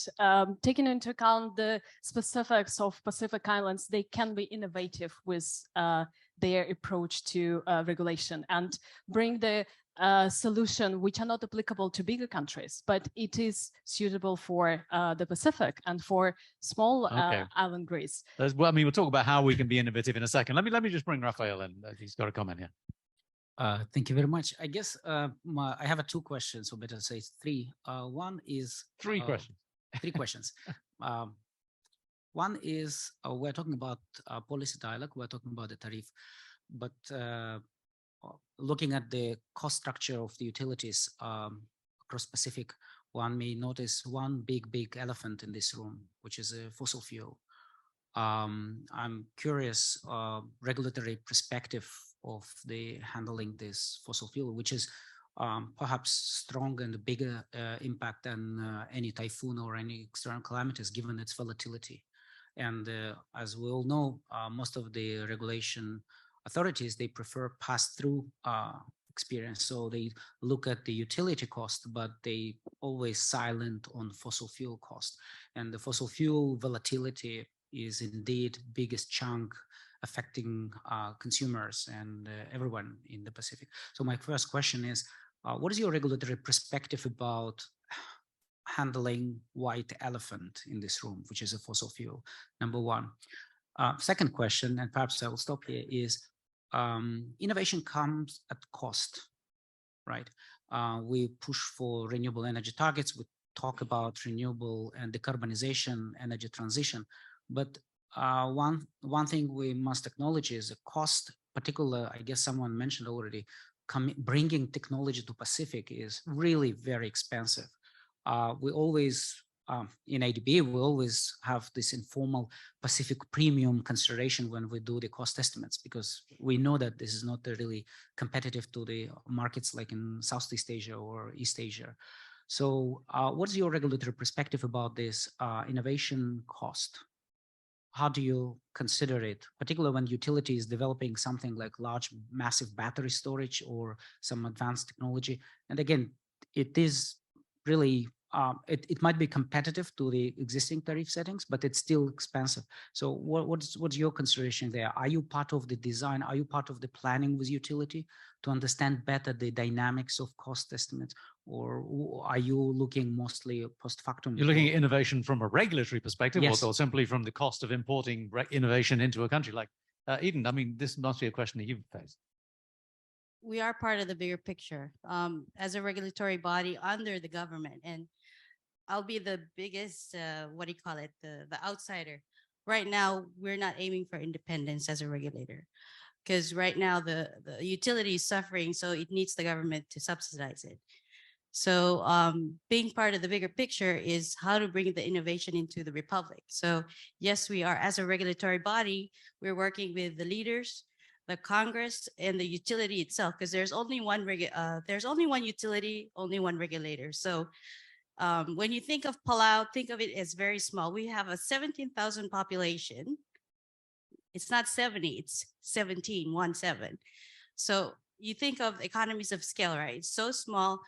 Speaker 3: taking into account the specifics of Pacific Islands, they can be innovative with their approach to regulation and bring the solution which are not applicable to bigger countries, but it is suitable for the Pacific and for small island grids.
Speaker 1: Well, I mean, we'll talk about how we can be innovative in a second. Let me just bring Raphael in. He's got a comment here.
Speaker 10: Thank you very much. I guess I have two questions, or better say three. One is
Speaker 1: three questions.
Speaker 10: Three questions. One is we're talking about policy dialogue. We're talking about the tariff, but looking at the cost structure of the utilities across Pacific, one may notice one big elephant in this room, which is a fossil fuel. I'm curious regulatory perspective of the handling this fossil fuel, which is perhaps strong and bigger impact than any typhoon or any external calamities, given its volatility. And as we all know, most of the regulation authorities, they prefer pass-through experience. So they look at the utility cost, but they always silent on fossil fuel cost. And the fossil fuel volatility is indeed biggest chunk affecting consumers and everyone in the Pacific. So my first question is, what is your regulatory perspective about handling white elephant in this room, which is a fossil fuel? Number one. Second question, and perhaps I will stop here, is innovation comes at cost, right? We push for renewable energy targets. We talk about renewable and decarbonization, energy transition, but one thing we must acknowledge is the cost, particular, I guess someone mentioned already, bringing technology to Pacific is really very expensive. We always, in ADB, we always have this informal Pacific premium consideration when we do the cost estimates, because we know that this is not really competitive to the markets like in Southeast Asia or East Asia. So what's your regulatory perspective about this innovation cost? How do you consider it, particularly when utility is developing something like large, massive battery storage or some advanced technology? And again, it is really, it might be competitive to the existing tariff settings, but it's still expensive. So what's your consideration there? Are you part of the design? Are you part of the planning with utility to understand better the dynamics of cost estimates? Or are you looking mostly post factum?
Speaker 1: You're looking at innovation from a regulatory perspective,
Speaker 10: Yes.
Speaker 1: or simply from the cost of importing innovation into a country like Eden? I mean, this must be a question that you've faced.
Speaker 5: We are part of the bigger picture as a regulatory body under the government. And I'll be the biggest, what do you call it, the outsider. Right now, we're not aiming for independence as a regulator, because right now the utility is suffering, so it needs the government to subsidize it. So being part of the bigger picture is how to bring the innovation into the Republic. So yes, we are, as a regulatory body, we're working with the leaders, the Congress, and the utility itself, because there's only one utility, only one regulator. So when you think of Palau, think of it as very small. We have a 17,000 population. It's not 70, it's 17. So you think of economies of scale, right? It's so small.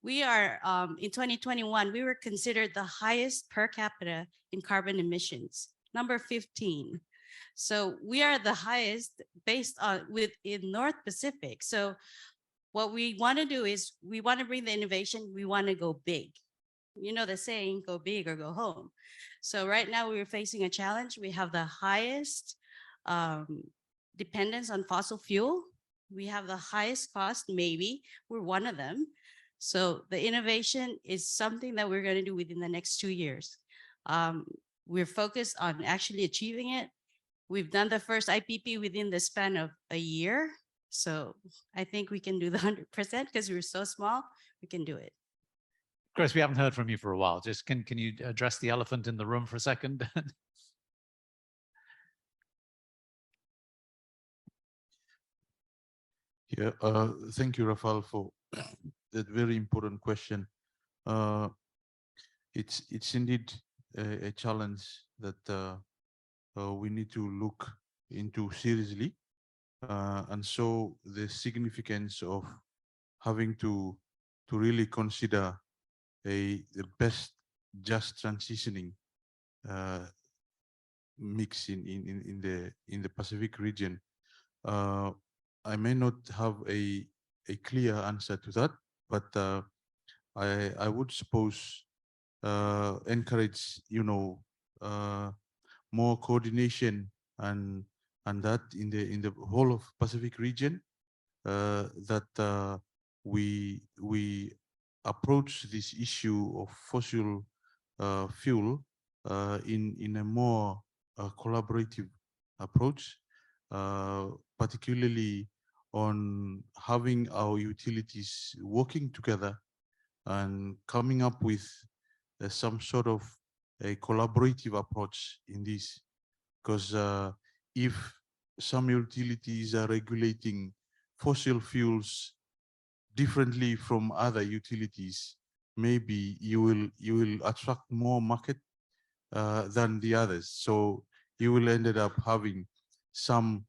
Speaker 5: We are, in 2021, we were considered the highest per capita in carbon emissions, number 15. So we are the highest based on within North Pacific. So what we want to do is we want to bring the innovation. We want to go big. You know the saying, go big or go home. So right now we're facing a challenge. We have the highest dependence on fossil fuel. We have the highest cost, maybe we're one of them. So the innovation is something that we're going to do within the next 2 years. We're focused on actually achieving it. We've done the first IPP within the span of a year. So I think we can do the 100% because we're so small, we can do it.
Speaker 1: Chris, we haven't heard from you for a while. Just can you address the elephant in the room for a second?
Speaker 2: Yeah, thank you, Rafal, for that very important question. It's indeed a challenge that we need to look into seriously, and so the significance of having to really consider the best just transitioning mix in the Pacific region. I may not have a clear answer to that, but I would suppose encourage more coordination and that in the whole of Pacific region, that we approach this issue of fossil fuel in a more collaborative approach, particularly on having our utilities working together and coming up with some sort of a collaborative approach in this. Because if some utilities are regulating fossil fuels differently from other utilities, maybe you will attract more market than the others. So you will end up having some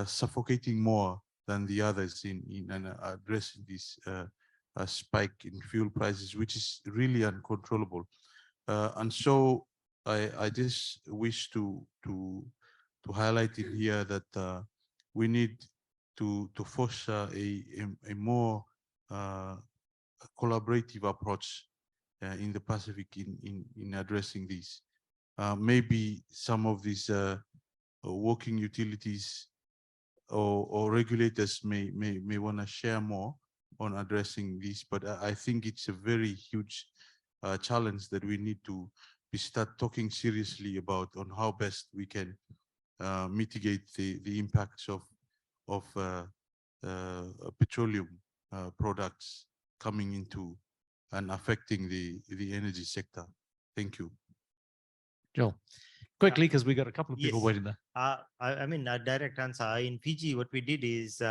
Speaker 2: suffocating more than the others in addressing this spike in fuel prices, which is really uncontrollable. And so I just wish to highlight it here that we need to foster a more collaborative approach in the Pacific in addressing this. Maybe some of these working utilities or regulators may want to share more on addressing this, but I think it's a very huge challenge that we need to start talking seriously about on how best we can mitigate the impacts of petroleum products coming into and affecting the energy sector. Thank you.
Speaker 1: Joel, quickly, because we got a couple of people
Speaker 7: Yes.
Speaker 1: waiting there.
Speaker 7: I mean, a direct answer. In Fiji, what we did is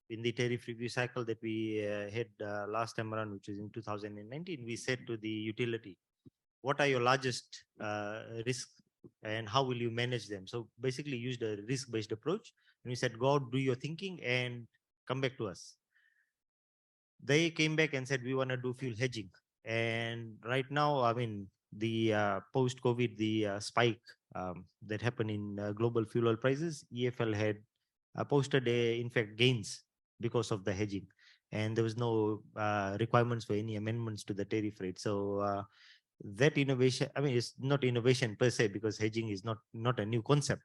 Speaker 7: in the tariff review cycle that we had last time around, which is in 2019, we said to the utility, what are your largest risks and how will you manage them? So basically used a risk-based approach. And we said, go out, do your thinking and come back to us. They came back and said, we want to do fuel hedging. And right now, I mean, the post-COVID, the spike that happened in global fuel oil prices, EFL had posted, in fact, gains because of the hedging. And there was no requirements for any amendments to the tariff rate. So that innovation, I mean, it's not innovation per se, because hedging is not a new concept,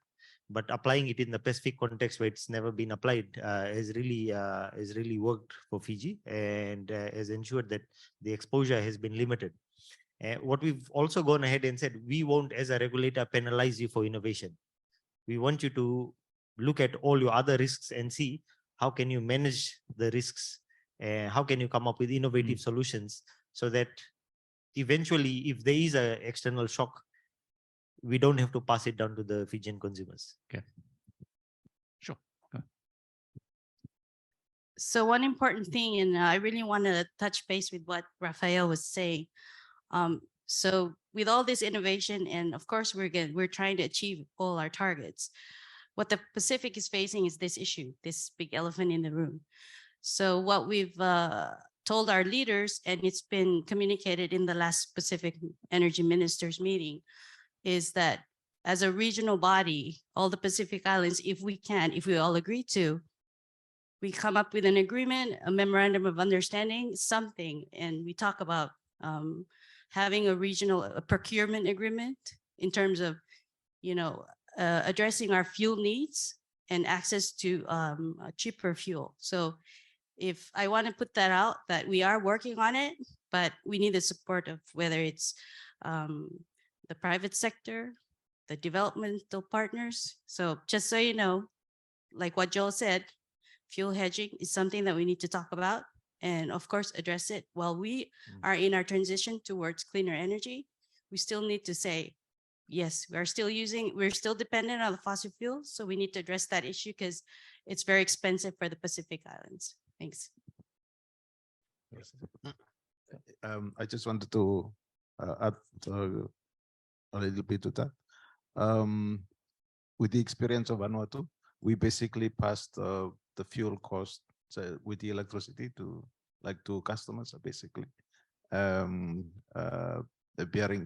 Speaker 7: but applying it in the Pacific context where it's never been applied has really worked for Fiji and has ensured that the exposure has been limited. What we've also gone ahead and said, we won't, as a regulator, penalize you for innovation. We want you to look at all your other risks and see how can you manage the risks, how can you come up with innovative solutions so that eventually, if there is an external shock, we don't have to pass it down to the Fijian consumers.
Speaker 1: Okay. Sure. Go ahead.
Speaker 5: So one important thing, and I really want to touch base with what Rafael was saying. So with all this innovation, and of course we're trying to achieve all our targets. What the Pacific is facing is this issue, this big elephant in the room. So what we've told our leaders, and it's been communicated in the last Pacific Energy Ministers meeting, is that as a regional body, all the Pacific Islands, if we all agree to, we come up with an agreement, a memorandum of understanding, something, and we talk about having a regional procurement agreement in terms of, addressing our fuel needs and access to a cheaper fuel. So if I want to put that out, that we are working on it, but we need the support of whether it's the private sector, the developmental partners. So just so you know, like what Joel said, fuel hedging is something that we need to talk about and of course address it. While we are in our transition towards cleaner energy, we still need to say, yes, we're still dependent on the fossil fuels. So we need to address that issue because it's very expensive for the Pacific Islands. Thanks.
Speaker 6: I just wanted to add a little bit to that. With the experience of Vanuatu, we basically passed the fuel cost with the electricity to customers, basically bearing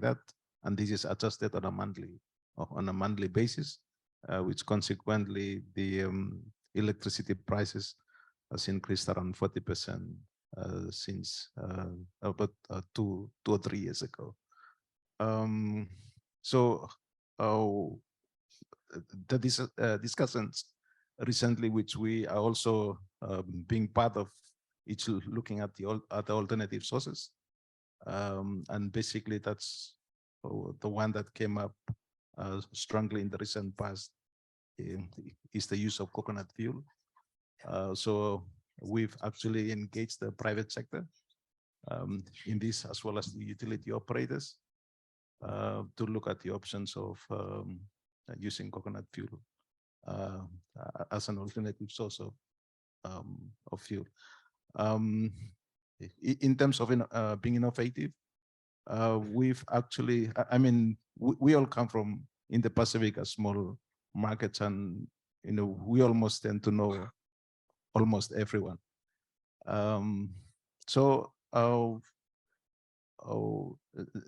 Speaker 6: that, and this is adjusted on a monthly basis, which consequently the electricity prices has increased around 40% since about 2 or 3 years ago. So the discussions recently, which we are also being part of, each looking at the alternative sources, and basically that's the one that came up strongly in the recent past is the use of coconut fuel. So we've actually engaged the private sector in this, as well as the utility operators, to look at the options of using coconut fuel as an alternative source of fuel. In terms of being innovative, we've actually, I mean, we all come from in the Pacific as small markets, and we almost tend to know almost everyone. So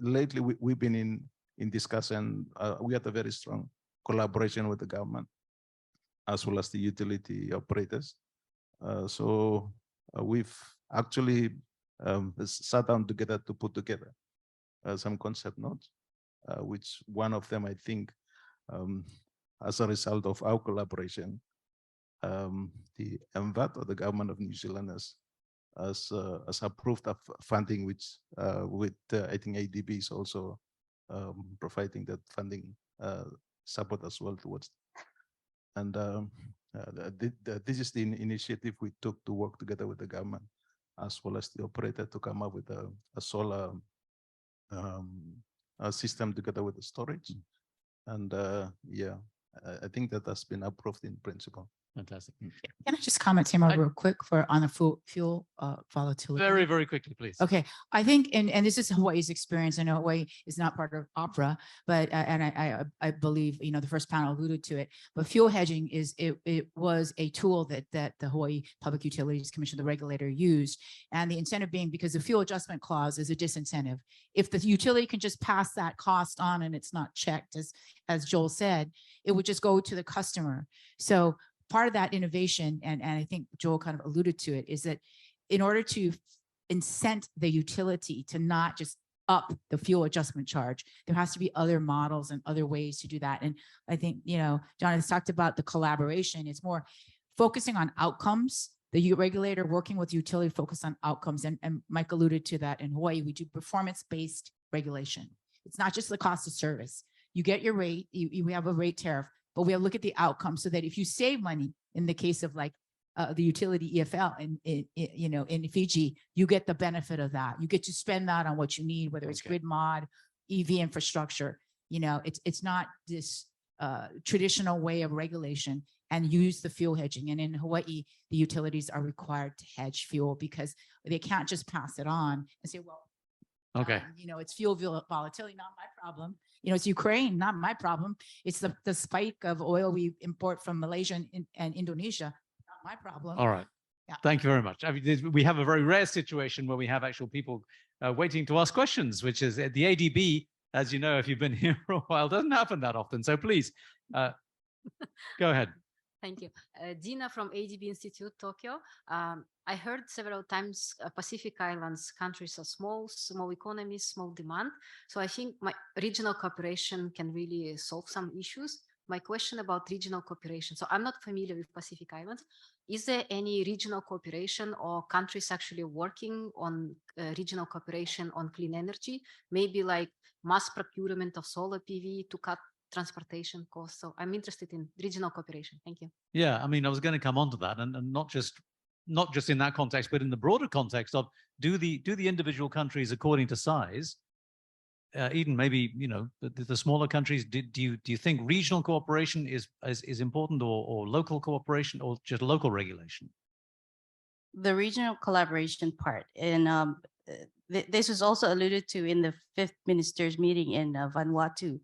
Speaker 6: lately we've been in discussion. We had a very strong collaboration with the government as well as the utility operators. So we've actually sat down together to put together some concept notes, which one of them, I think, as a result of our collaboration, the MVAT, or the Government of New Zealand, has approved of funding, which with I think ADB is also providing that funding support as well towards. And this is the initiative we took to work together with the government as well as the operator to come up with a solar system together with the storage. And yeah, I think that has been approved in principle.
Speaker 1: Fantastic.
Speaker 4: Can I just comment, Timur, real quick on the fuel volatility?
Speaker 1: Very, very quickly, please.
Speaker 4: Okay, I think, and this is Hawaii's experience. I know Hawaii is not part of OPRA, but and I believe the first panel alluded to it. But fuel hedging it was a tool that the Hawaii Public Utilities Commission, the regulator, used, and the incentive being because the fuel adjustment clause is a disincentive. If the utility can just pass that cost on and it's not checked, as Joel said, it would just go to the customer. So part of that innovation, and I think Joel kind of alluded to it, is that in order to incent the utility to not just up the fuel adjustment charge, there has to be other models and other ways to do that. And I think, John has talked about the collaboration. It's more focusing on outcomes. The regulator working with utility focus on outcomes. And Mike alluded to that in Hawaii, we do performance-based regulation. It's not just the cost of service. You get your rate, we have a rate tariff, but we have to look at the outcome so that if you save money, in the case of like the utility EFL in Fiji, you get the benefit of that. You get to spend that on what you need, whether it's grid mod, EV infrastructure. It's not this traditional way of regulation, and use the fuel hedging. And in Hawaii, the utilities are required to hedge fuel because they can't just pass it on and say, well,
Speaker 1: okay,
Speaker 4: it's fuel volatility, not my problem. It's Ukraine, not my problem. It's the spike of oil we import from Malaysia and Indonesia, not my problem.
Speaker 1: All right.
Speaker 4: Yeah.
Speaker 1: Thank you very much. I mean, we have a very rare situation where we have actual people waiting to ask questions, which is at the ADB, as you know, if you've been here for a while, doesn't happen that often. So please, go ahead.
Speaker 11: Thank you. Dina from ADB Institute, Tokyo. I heard several times Pacific Islands countries are small economies, small demand. So I think my regional cooperation can really solve some issues. my question about regional cooperation. So I'm not familiar with Pacific Islands. Is there any regional cooperation or countries actually working on regional cooperation on clean energy? Maybe like mass procurement of solar PV to cut transportation costs. So I'm interested in regional cooperation. Thank you.
Speaker 1: Yeah, I mean, I was going to come on to that, and not just in that context, but in the broader context of do the individual countries according to size, Eden, maybe the smaller countries, do you think regional cooperation is important, or local cooperation, or just local regulation?
Speaker 5: The regional collaboration part, and this was also alluded to in the 5th ministers meeting in Vanuatu.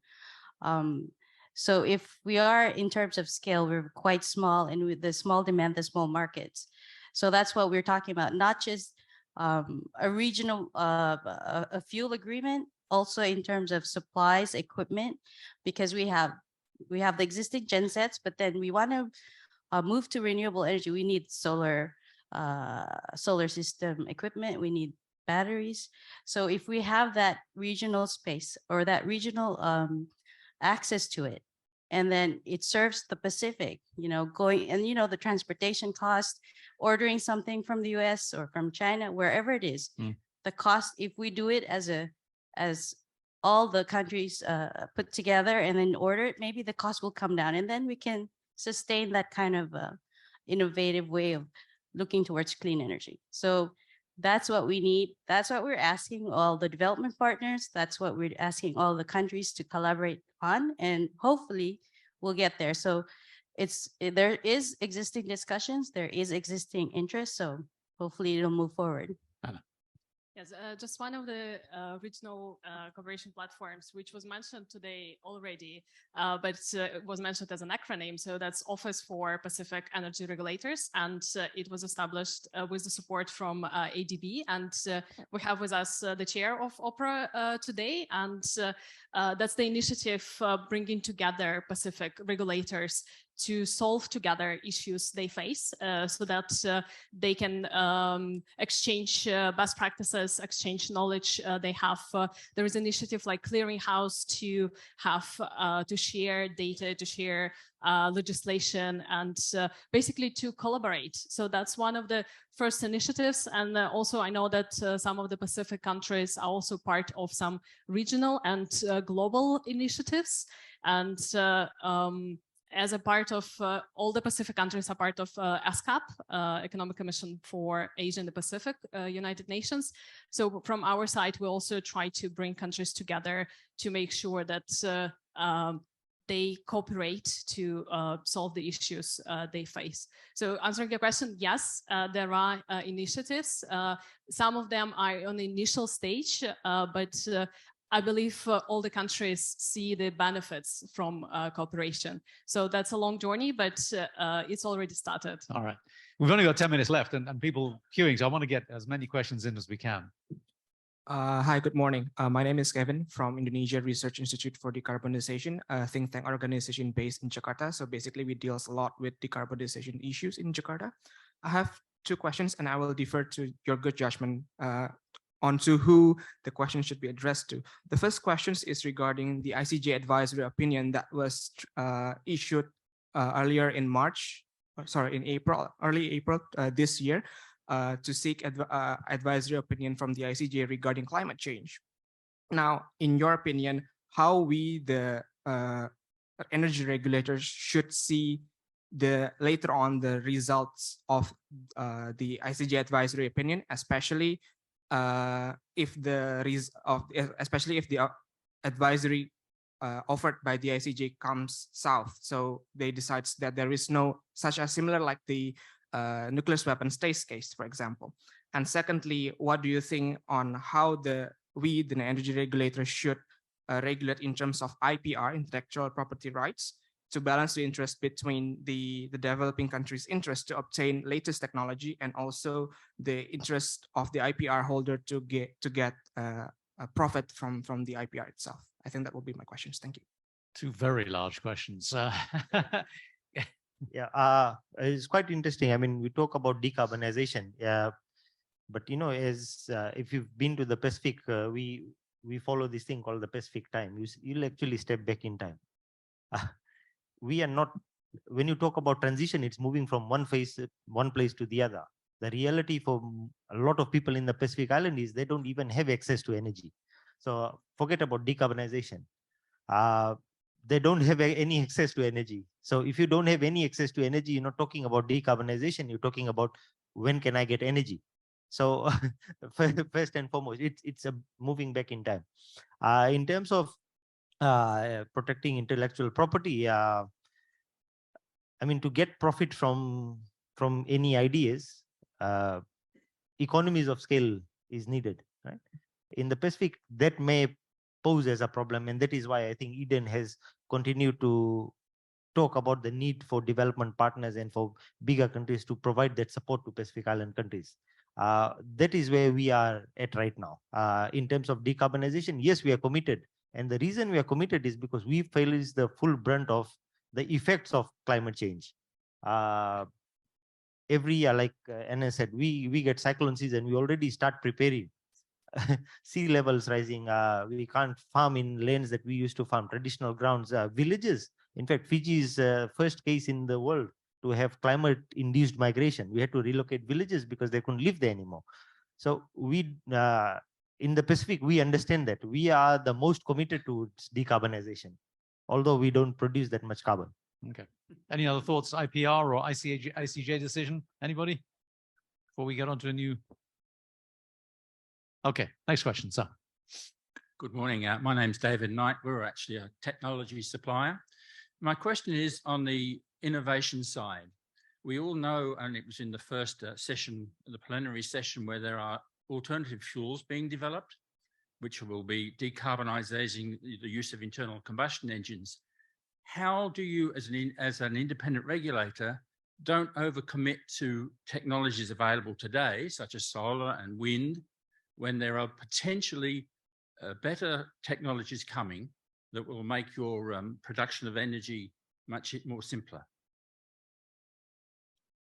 Speaker 5: So if we are in terms of scale, we're quite small, and with the small demand, the small markets. So that's what we're talking about, not just a regional a fuel agreement, also in terms of supplies, equipment, because we have the existing gensets, but then we want to move to renewable energy. We need solar system equipment. We need batteries. So if we have that regional space or that regional access to it, and then it serves the Pacific, going and the transportation cost, ordering something from the US or from China, wherever it is, the cost, if we do it as all the countries put together and then order it, maybe the cost will come down, and then we can sustain that kind of innovative way of looking towards clean energy. So that's what we need. That's what we're asking all the development partners. That's what we're asking all the countries to collaborate on, and hopefully we'll get there. So there is existing discussions, there is existing interest, so hopefully it'll move forward.
Speaker 3: Yes, just one of the regional cooperation platforms, which was mentioned today already, but it was mentioned as an acronym. So that's Office for Pacific Energy Regulators, and it was established with the support from ADB. And we have with us the chair of OPRA today, and that's the initiative bringing together Pacific regulators to solve together issues they face, so that they can exchange best practices, exchange knowledge they have. There is an initiative like Clearinghouse to have to share data, to share legislation, and basically to collaborate. So that's one of the first initiatives. And also I know that some of the Pacific countries are also part of some regional and global initiatives. And as a part of all the Pacific countries are part of ESCAP, Economic Commission for Asia and the Pacific, United Nations. So from our side, we also try to bring countries together to make sure that they cooperate to solve the issues they face. So answering your question, yes, there are initiatives. Some of them are on the initial stage, but I believe all the countries see the benefits from cooperation. So that's a long journey, but it's already started.
Speaker 1: All right. We've only got 10 minutes left and people queuing, so I want to get as many questions in as we can.
Speaker 12: Hi, good morning. My name is Kevin from Indonesia Research Institute for Decarbonization, a think tank organization based in Jakarta. So basically we deal a lot with decarbonization issues in Jakarta. I have 2 questions and I will defer to your good judgment onto who the question should be addressed to. The first question is regarding the ICJ advisory opinion that was issued earlier in early April this year to seek advisory opinion from the ICJ regarding climate change. Now, in your opinion, how we, the energy regulators, should see later on the results of the ICJ advisory opinion, especially if the advisory offered by the ICJ comes south. So they decide that there is no such a similar like the nuclear weapons test case, for example. And secondly, what do you think on how the energy regulators should regulate in terms of IPR, intellectual property rights, to balance the interest between the developing countries' interest to obtain latest technology and also the interest of the IPR holder to get a profit from the IPR itself? I think that will be my questions. Thank you.
Speaker 1: 2 very large questions.
Speaker 7: Yeah, it's quite interesting. I mean, we talk about decarbonization, but if you've been to the Pacific, we follow this thing called the Pacific time. You'll actually step back in time. we are not, when you talk about transition, it's moving from one place to the other. The reality for a lot of people in the Pacific Island is they don't even have access to energy. So forget about decarbonization. They don't have any access to energy. So if you don't have any access to energy, you're not talking about decarbonization, you're talking about when can I get energy? So first and foremost, it's a moving back in time. In terms of protecting intellectual property, I mean, to get profit from any ideas, economies of scale is needed, right? In the Pacific, that may pose as a problem, and that is why I think Eden has continued to talk about the need for development partners and for bigger countries to provide that support to Pacific Island countries. That is where we are at right now. In terms of decarbonization, yes, we are committed. And the reason we are committed is because we face the full brunt of the effects of climate change. Every year, like Anna said, we get cyclone season, we already start preparing. Sea levels rising, we can't farm in lands that we used to farm, traditional grounds, villages. In fact, Fiji is first case in the world to have climate-induced migration. We had to relocate villages because they couldn't live there anymore. So we, in the Pacific, we understand that we are the most committed to decarbonization, although we don't produce that much carbon.
Speaker 1: Okay. Any other thoughts, IPR or ICJ decision? Anybody? Before we get on to a new. Okay, next question, sir.
Speaker 13: Good morning. My name's David Knight. We're actually a technology supplier. My question is on the innovation side. We all know, and it was in the first session, the plenary session, where there are alternative fuels being developed, which will be decarbonizing the use of internal combustion engines. How do you, as an independent regulator, don't overcommit to technologies available today, such as solar and wind, when there are potentially better technologies coming that will make your production of energy much more simpler?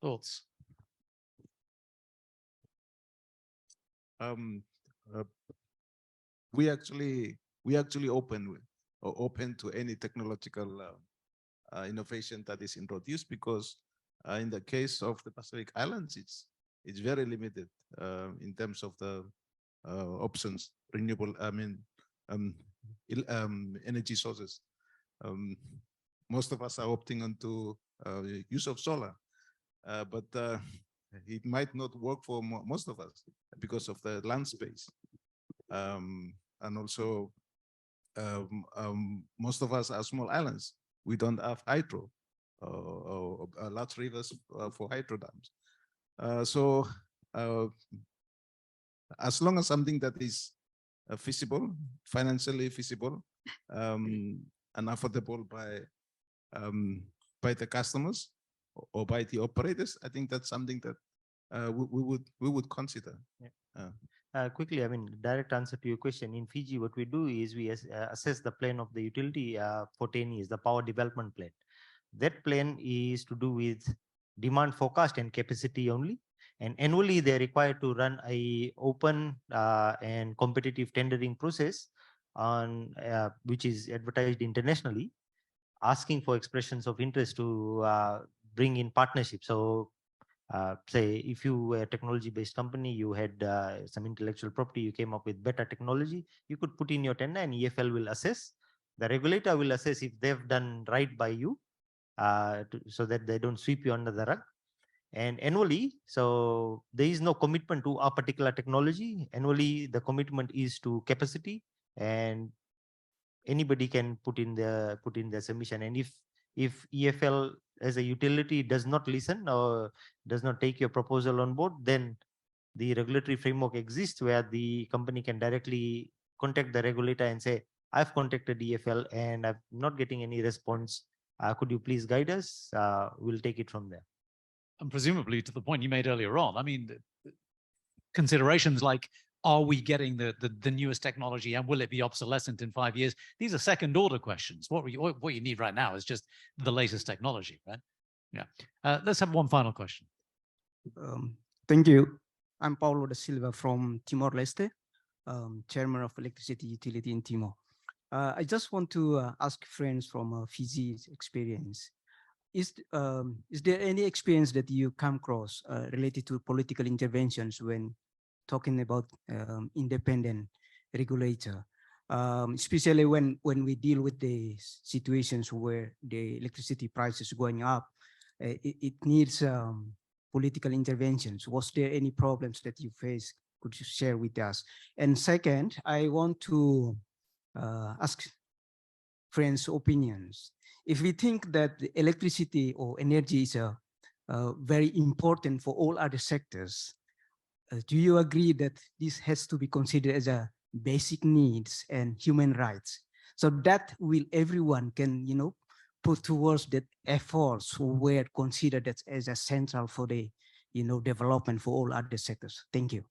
Speaker 1: Thoughts?
Speaker 6: We actually open to any technological innovation that is introduced, because in the case of the Pacific Islands, it's very limited in terms of the options, renewable, energy sources. Most of us are opting onto use of solar, but it might not work for most of us because of the land space. And also, most of us are small islands. We don't have hydro or large rivers for hydro dams. So as long as something that is feasible, financially feasible, and affordable by the customers or by the operators, I think that's something that we would consider.
Speaker 7: Yeah. Quickly, I mean, direct answer to your question. In Fiji, what we do is we assess the plan of the utility for 10 years, the power development plan. That plan is to do with demand forecast and capacity only. And annually, they're required to run a open and competitive tendering process on which is advertised internationally, asking for expressions of interest to bring in partnerships. So say if you were a technology-based company, you had some intellectual property, you came up with better technology, you could put in your tender and EFL will assess. The regulator will assess if they've done right by you so that they don't sweep you under the rug. And annually, so there is no commitment to a particular technology. Annually, the commitment is to capacity, and anybody can put in their submission. And if EFL as a utility does not listen or does not take your proposal on board, then the regulatory framework exists where the company can directly contact the regulator and say, I've contacted EFL and I'm not getting any response. Could you please guide us? We'll take it from there.
Speaker 1: And presumably, to the point you made earlier on, I mean, considerations like, are we getting the newest technology and will it be obsolescent in 5 years? These are second order questions. What you need right now is just the latest technology, right? Yeah. Let's have one final question.
Speaker 14: Thank you. I'm Paulo da Silva from Timor-Leste, chairman of electricity utility in Timor. I just want to ask friends from Fiji's experience. Is there any experience that you come across related to political interventions when talking about independent regulator, especially when we deal with the situations where the electricity prices going up, it needs political interventions. Was there any problems that you face? Could you share with us? And second, I want to ask friends' opinions. If we think that the electricity or energy is very important for all other sectors, do you agree that this has to be considered as a basic needs and human rights? So that will everyone can, put towards that efforts were considered as a central for the, development for all other sectors. Thank you.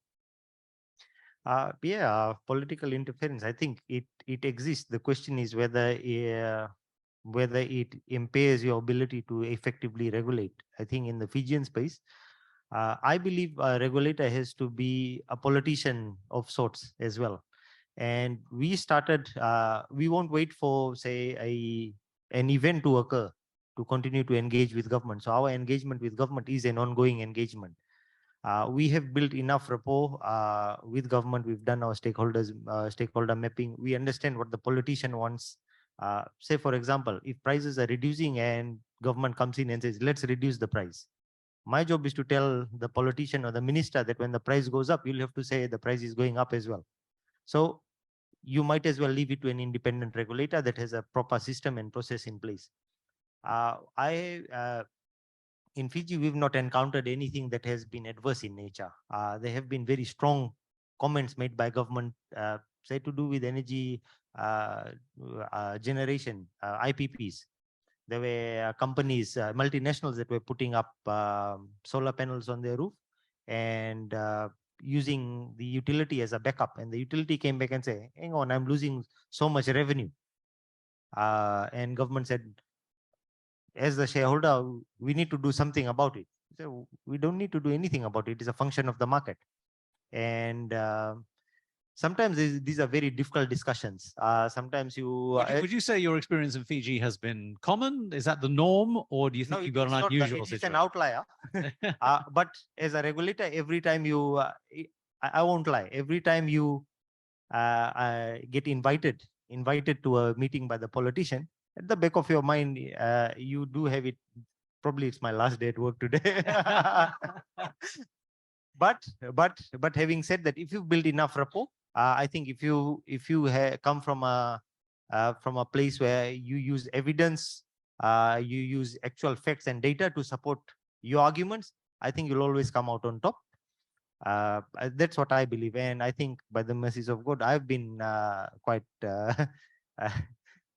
Speaker 7: Political interference, I think it exists. The question is whether it impairs your ability to effectively regulate. I think in the Fijian space, I believe a regulator has to be a politician of sorts as well. And we started, we won't wait for, say, an event to occur to continue to engage with government. So our engagement with government is an ongoing engagement. We have built enough rapport with government. We've done our stakeholder mapping. We understand what the politician wants. Say, for example, if prices are reducing and government comes in and says, let's reduce the price. My job is to tell the politician or the minister that when the price goes up, you'll have to say the price is going up as well. So you might as well leave it to an independent regulator that has a proper system and process in place. In Fiji, we've not encountered anything that has been adverse in nature. There have been very strong comments made by government, say to do with energy generation, IPPs. There were companies, multinationals that were putting up solar panels on their roof and using the utility as a backup. And the utility came back and said, hang on, I'm losing so much revenue. And government said, as the shareholder, we need to do something about it. So we don't need to do anything about it. It's a function of the market. And sometimes these are very difficult discussions. Sometimes
Speaker 1: Would you say your experience in Fiji has been common? Is that the norm, or do you think you've got an unusual situation?
Speaker 7: It's an outlier. But as a regulator, every time you, I won't lie, every time you get invited to a meeting by the politician, at the back of your mind, you do have it. Probably it's my last day at work today. But having said that, if you build enough rapport, I think if you come from a place where you use evidence, you use actual facts and data to support your arguments, I think you'll always come out on top. That's what I believe, and I think by the mercies of God, I've been quite.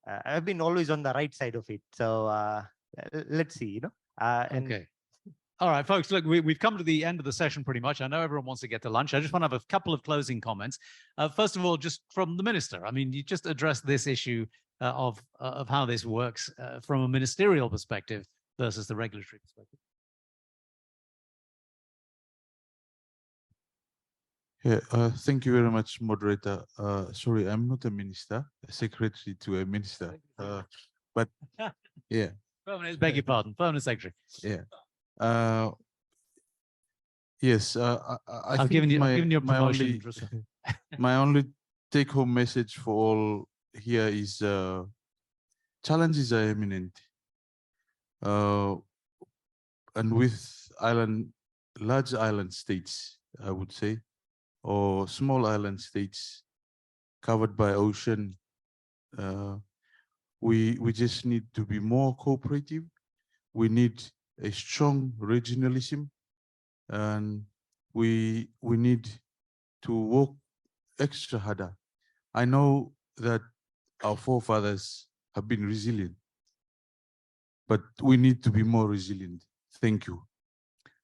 Speaker 7: I've been always on the right side of it. So let's see,
Speaker 1: Okay. All right, folks, look, we've come to the end of the session pretty much. I know everyone wants to get to lunch. I just want to have a couple of closing comments. First of all, just from the minister, I mean, you just addressed this issue of how this works from a ministerial perspective versus the regulatory perspective.
Speaker 2: Yeah, thank you very much, moderator. Sorry, I'm not a minister, a secretary to a minister, but yeah.
Speaker 1: Beg your pardon, permanent secretary.
Speaker 2: Yeah. Yes,
Speaker 1: I've given you a promotion.
Speaker 2: My only take-home message for all here is challenges are imminent, and with large island states, I would say, or small island states covered by ocean, we just need to be more cooperative. We need a strong regionalism, and we need to work extra harder. I know that our forefathers have been resilient, but we need to be more resilient. Thank you.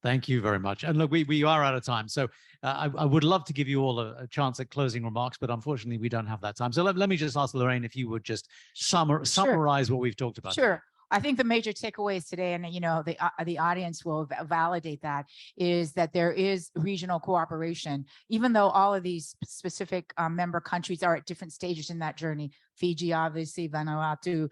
Speaker 1: Thank you very much. And look, we are out of time. So I would love to give you all a chance at closing remarks, but unfortunately we don't have that time. So let me just ask Lorraine if you would just summarize what we've talked about.
Speaker 4: Sure. I think the major takeaways today, and the audience will validate that, is that there is regional cooperation, even though all of these specific member countries are at different stages in that journey. Fiji, obviously, Vanuatu,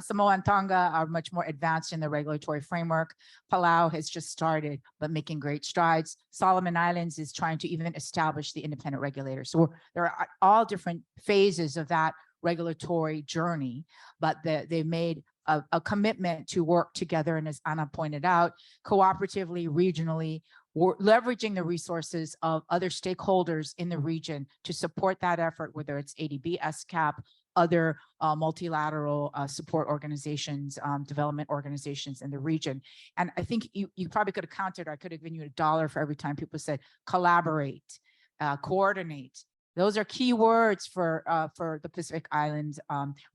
Speaker 4: Samoa and Tonga are much more advanced in the regulatory framework. Palau has just started, but making great strides. Solomon Islands is trying to even establish the independent regulator. So there are all different phases of that regulatory journey, but they made a commitment to work together, and as Anna pointed out, cooperatively, regionally, leveraging the resources of other stakeholders in the region to support that effort, whether it's ADB, SCAP, other multilateral support organizations, development organizations in the region. And I think you probably could have counted, I could have given you $1 for every time people said collaborate, coordinate. Those are key words for the Pacific Islands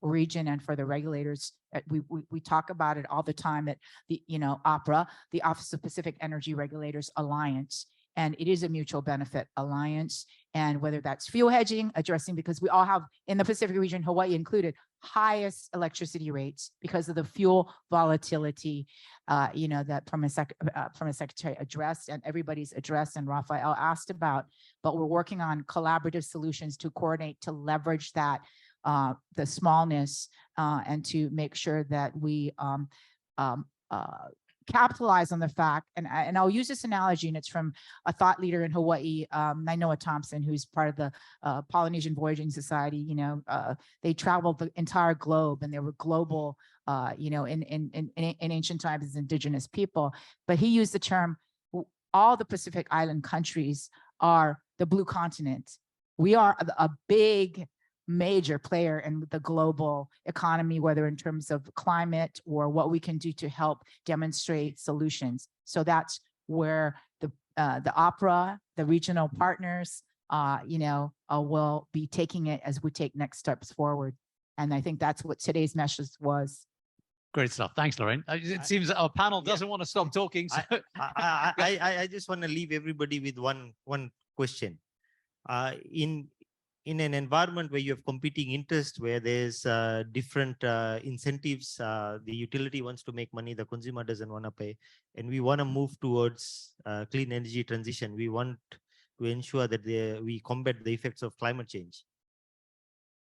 Speaker 4: region and for the regulators. We talk about it all the time at the OPRA, the Office of Pacific Energy Regulators Alliance, and it is a mutual benefit alliance. And whether that's fuel hedging, addressing, because we all have in the Pacific region, Hawaii included, highest electricity rates because of the fuel volatility, that Permanent Secretary addressed and everybody's addressed and Rafael asked about. But we're working on collaborative solutions to coordinate, to leverage that, the smallness, and to make sure that we capitalize on the fact, and I'll use this analogy, and it's from a thought leader in Hawaii, Nainoa Thompson, who's part of the Polynesian Voyaging Society. They traveled the entire globe, and they were global, in ancient times as indigenous people. But he used the term, all the Pacific Island countries are the blue continent. We are a big major player in the global economy, whether in terms of climate or what we can do to help demonstrate solutions. So that's where the OPRA, the regional partners, will be taking it as we take next steps forward. And I think that's what today's message was.
Speaker 1: Great stuff. Thanks, Lorraine. It seems that our panel doesn't want to stop talking. So
Speaker 7: I just want to leave everybody with one question. In an environment where you have competing interests, where there's different incentives, the utility wants to make money, the consumer doesn't want to pay, and we want to move towards clean energy transition. We want to ensure that we combat the effects of climate change.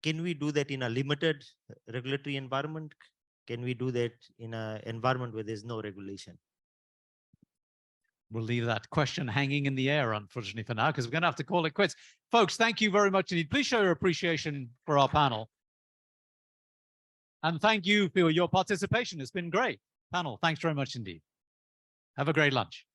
Speaker 7: Can we do that in a limited regulatory environment? Can we do that in an environment where there's no regulation?
Speaker 1: We'll leave that question hanging in the air, unfortunately, for now, because we're going to have to call it quits. Folks, thank you very much indeed. Please show your appreciation for our panel. And thank you for your participation. It's been great. Panel, thanks very much indeed. Have a great lunch.